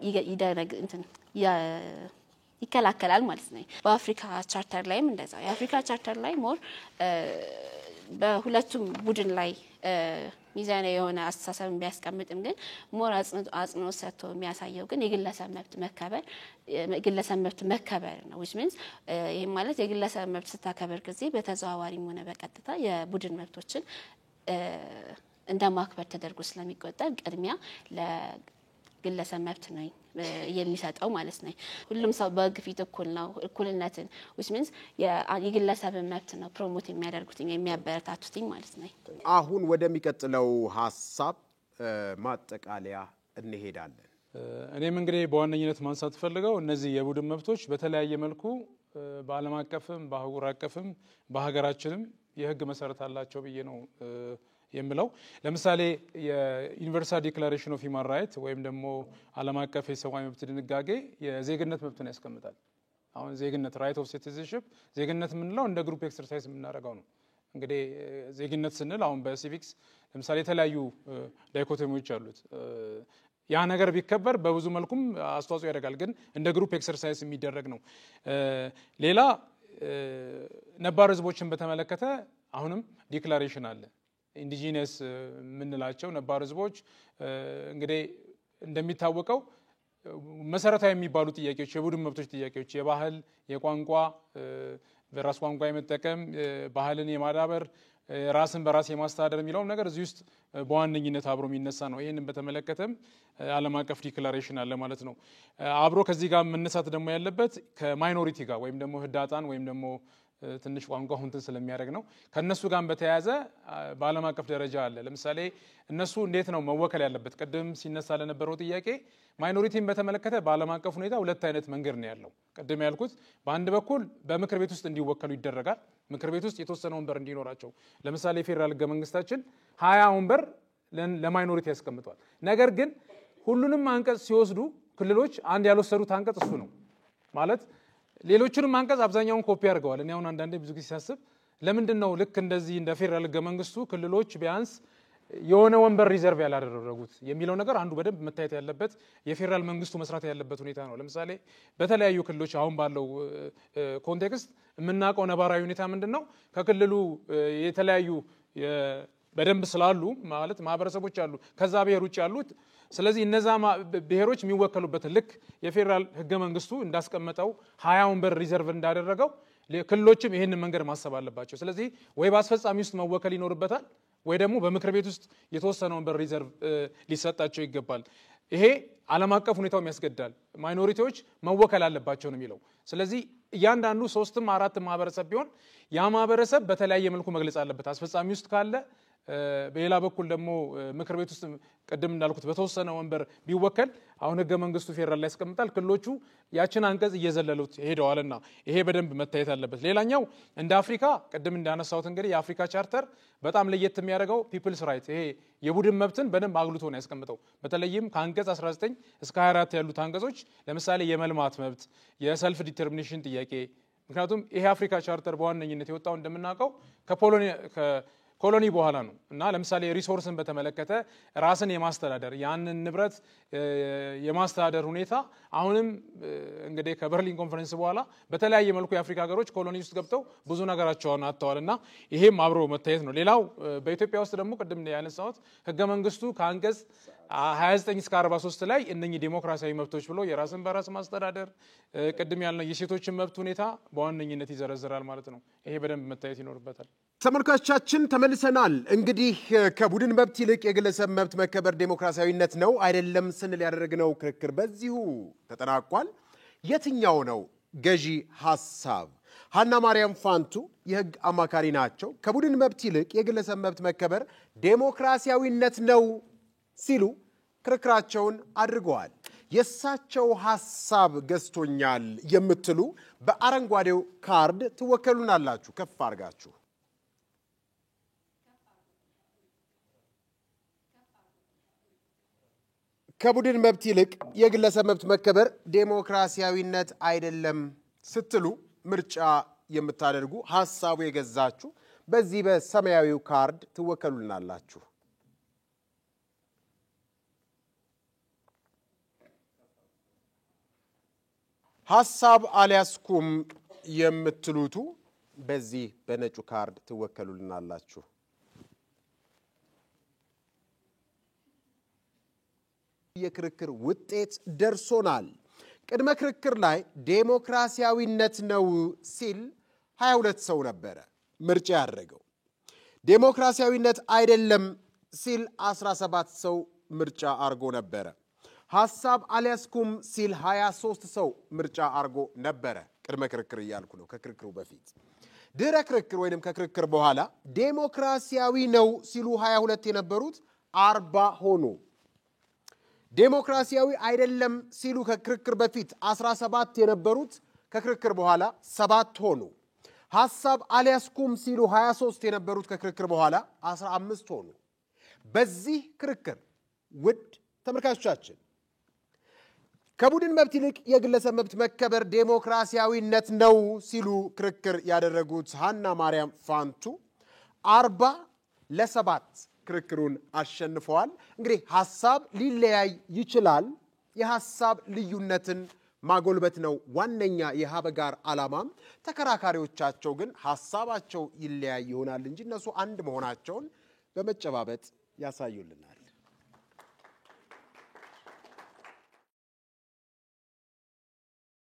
ይከላከላል ማለት ነው። በአፍሪካ ቻርተር ላይም እንደዛው የአፍሪካ ቻርተር ላይ ሞር በሁለቱም ቡድን ላይ ሚዛናዊ የሆነ አስተሳሰብ ቢያስቀምጥም ግን ሞር አጽንኦት ሰጥቶ የሚያሳየው ግን የግለሰብ መብት መከበር ነው። which means ይሄ ማለት የግለሰብ መብት ስታከበር ጊዜ በተዘዋዋሪም ሆነ በቀጥታ የቡድን መብቶችን እንደማክበር ተደርጎ ስለሚቆጠር ቅድሚያ ለግለሰብ መብት ነው የሚሰጠው ማለት ነው። ሁሉም ሰው በሕግ ፊት እኩል ነው። እኩልነትን which means የግለሰብን መብት ነው ፕሮሞት የሚያደርጉት የሚያበረታቱት ማለት ነው። አሁን ወደሚቀጥለው ሀሳብ ማጠቃለያ እንሄዳለን። እኔም እንግዲህ በዋነኝነት ማንሳት ፈልገው እነዚህ የቡድን መብቶች በተለያየ መልኩ በዓለም አቀፍም በአህጉር አቀፍም በሀገራችንም የሕግ መሰረት አላቸው ብዬ ነው የምለው። ለምሳሌ የዩኒቨርሳል ዲክላሬሽን ኦፍ ሂውማን ራይት ወይም ደግሞ ዓለም አቀፍ የሰብአዊ መብት ድንጋጌ የዜግነት መብትን ያስቀምጣል። አሁን ዜግነት ራይት ኦፍ ሲቲዝንሺፕ ዜግነት የምንለው እንደ ግሩፕ ኤክሰርሳይዝ የምናደርገው ነው። እንግዲህ ዜግነት ስንል አሁን በሲቪክስ ለምሳሌ የተለያዩ ዳይኮቶሚዎች አሉት። ያ ነገር ቢከበር በብዙ መልኩም አስተዋጽኦ ያደርጋል ግን እንደ ግሩፕ ኤክሰርሳይዝ የሚደረግ ነው ሌላ ነባር ህዝቦችን በተመለከተ አሁንም ዲክላሬሽን አለ ኢንዲጂነስ ምንላቸው ነባር ህዝቦች እንግዲህ እንደሚታወቀው መሰረታዊ የሚባሉ ጥያቄዎች የቡድን መብቶች ጥያቄዎች የባህል የቋንቋ በራስ ቋንቋ የመጠቀም ባህልን የማዳበር ራስን በራስ የማስተዳደር የሚለው ነገር እዚህ ውስጥ በዋነኝነት አብሮ የሚነሳ ነው ይሄንን በተመለከተም ዓለም አቀፍ ዲክላሬሽን አለ ማለት ነው አብሮ ከዚህ ጋር መነሳት ደግሞ ያለበት ከማይኖሪቲ ጋር ወይም ደግሞ ህዳጣን ወይም ደግሞ ትንሽ ቋንቋ ሁንትን ስለሚያደርግ ነው ከነሱ ጋር በተያያዘ በዓለም አቀፍ ደረጃ አለ ለምሳሌ እነሱ እንዴት ነው መወከል ያለበት ቀደም ሲነሳ ለነበረው ጥያቄ ማይኖሪቲን በተመለከተ በዓለም አቀፍ ሁኔታ ሁለት አይነት መንገድ ነው ያለው ቀደም ያልኩት በአንድ በኩል በምክር ቤት ውስጥ እንዲወከሉ ይደረጋል ምክር ቤት ውስጥ የተወሰነ ወንበር እንዲኖራቸው ለምሳሌ ፌደራል ህገ መንግስታችን 20 ወንበር ለማይኖሪቲ ያስቀምጧል ነገር ግን ሁሉንም አንቀጽ ሲወስዱ ክልሎች አንድ ያልወሰዱት አንቀጽ እሱ ነው ማለት ሌሎቹንም አንቀጽ አብዛኛውን ኮፒ አድርገዋል እኔ አሁን አንዳንዴ ብዙ ጊዜ ሲያስብ ለምንድነው ልክ እንደዚህ እንደ ፌደራል ህገ መንግስቱ ክልሎች ቢያንስ የሆነ ወንበር ሪዘርቭ ያላደረጉት የሚለው ነገር አንዱ በደንብ መታየት ያለበት የፌደራል መንግስቱ መስራት ያለበት ሁኔታ ነው ለምሳሌ በተለያዩ ክልሎች አሁን ባለው ኮንቴክስት የምናውቀው ነባራዊ ሁኔታ ምንድነው ከክልሉ የተለያዩ በደንብ ስላሉ ማለት ማህበረሰቦች አሉ ከዛ ብሔር ውጭ ያሉት ስለዚህ እነዛ ብሔሮች የሚወከሉበት ልክ የፌደራል ህገ መንግስቱ እንዳስቀመጠው 20 ወንበር ሪዘርቭ እንዳደረገው ክልሎችም ይሄንን መንገድ ማሰብ አለባቸው ስለዚህ ወይ በአስፈጻሚ ውስጥ መወከል ይኖርበታል ወይ ደግሞ በምክር ቤት ውስጥ የተወሰነ ወንበር ሪዘርቭ ሊሰጣቸው ይገባል ይሄ ዓለም አቀፍ ሁኔታው የሚያስገድዳል ማይኖሪቲዎች መወከል አለባቸው ነው የሚለው ስለዚህ እያንዳንዱ 3ም 4ም ማህበረሰብ ቢሆን ያ ማህበረሰብ በተለያየ መልኩ መግለጽ አለበት አስፈጻሚ ውስጥ ካለ በሌላ በኩል ደግሞ ምክር ቤት ውስጥ ቀደም እንዳልኩት በተወሰነ ወንበር ቢወከል አሁን ህገ መንግስቱ ፌደራል ላይ ያስቀምጣል ክልሎቹ ያችን አንቀጽ እየዘለሉት ሄደዋልና ይሄ በደንብ መታየት አለበት ሌላኛው እንደ አፍሪካ ቀደም እንዳነሳሁት እንግዲህ የአፍሪካ ቻርተር በጣም ለየት የሚያደርገው ፒፕልስ ራይት ይሄ የቡድን መብትን በደንብ አግልቶ ነው ያስቀምጠው በተለይም ከአንቀጽ 19 እስከ 24 ያሉት አንቀጾች ለምሳሌ የመልማት መብት የሰልፍ ዲተርሚኔሽን ጥያቄ ምክንያቱም ይሄ አፍሪካ ቻርተር በዋነኝነት የወጣው እንደምናውቀው ኮሎኒ በኋላ ነው እና ለምሳሌ ሪሶርስን በተመለከተ ራስን የማስተዳደር ያንን ንብረት የማስተዳደር ሁኔታ አሁንም እንግዲህ ከበርሊን ኮንፈረንስ በኋላ በተለያየ መልኩ የአፍሪካ ሀገሮች ኮሎኒ ውስጥ ገብተው ብዙ ነገራቸውን አጥተዋልና ይሄም አብሮ መታየት ነው ሌላው በኢትዮጵያ ውስጥ ደግሞ ቅድም ያነሳሁት ህገ መንግስቱ ከአንቀጽ 29 እስከ 43 ላይ እነኚህ ዲሞክራሲያዊ መብቶች ብሎ የራስን በራስ ማስተዳደር ቅድም ያልነው የሴቶችን መብት ሁኔታ በዋነኝነት ይዘረዝራል ማለት ነው ይሄ በደንብ መታየት ይኖርበታል ተመልካቾቻችን ተመልሰናል እንግዲህ ከቡድን መብት ይልቅ የግለሰብ መብት መከበር ዲሞክራሲያዊነት ነው አይደለም ስንል ያደረግነው ክርክር በዚሁ ተጠናቋል የትኛው ነው ገዢ ሐሳብ ሀና ማርያም ፋንቱ የህግ አማካሪ ናቸው ከቡድን መብት ይልቅ የግለሰብ መብት መከበር ዲሞክራሲያዊነት ነው ሲሉ ክርክራቸውን አድርገዋል የሳቸው ሐሳብ ገዝቶኛል የምትሉ በአረንጓዴው ካርድ ትወከሉናላችሁ ከፍ አድርጋችሁ ከቡድን መብት ይልቅ የግለሰብ መብት መከበር ዲሞክራሲያዊነት አይደለም ስትሉ ምርጫ የምታደርጉ ሐሳቡ የገዛችሁ በዚህ በሰማያዊው ካርድ ትወከሉናላችሁ ሐሳብ አልያስኩም የምትሉቱ በዚህ በነጩ ካርድ ትወከሉናላችሁ የክርክር ውጤት ደርሶናል ቅድመ ክርክር ላይ ዲሞክራሲያዊነት ነው ሲል 22 ሰው ነበረ ምርጫ ያደረገው ዲሞክራሲያዊነት አይደለም ሲል 17 ሰው ምርጫ አርጎ ነበረ ሐሳብ አልያስኩም ሲል 23 ሰው ምርጫ አርጎ ነበረ ቅድመ ክርክር እያልኩ ነው ከክርክሩ በፊት ድረ ክርክር ወይንም ከክርክር በኋላ ዲሞክራሲያዊ ነው ሲሉ 22 የነበሩት 40 ሆኑ ዲሞክራሲያዊ አይደለም ሲሉ ከክርክር በፊት 17 የነበሩት ከክርክር በኋላ 7 ሆኑ ሐሳብ አልያስኩም ሲሉ 23 የነበሩት ከክርክር በኋላ 15 ሆኑ በዚህ ክርክር ውድ ተመልካቾቻችን ከቡድን መብት ይልቅ የግለሰብ መብት መከበር ዲሞክራሲያዊነት ነው ሲሉ ክርክር ያደረጉት ሀና ማርያም ፋንቱ 40 ለ7 ክርክሩን አሸንፈዋል። እንግዲህ ሐሳብ ሊለያይ ይችላል። የሐሳብ ልዩነትን ማጎልበት ነው ዋነኛ የሀበጋር ዓላማም። ተከራካሪዎቻቸው ግን ሐሳባቸው ይለያይ ይሆናል እንጂ እነሱ አንድ መሆናቸውን በመጨባበጥ ያሳዩልናል።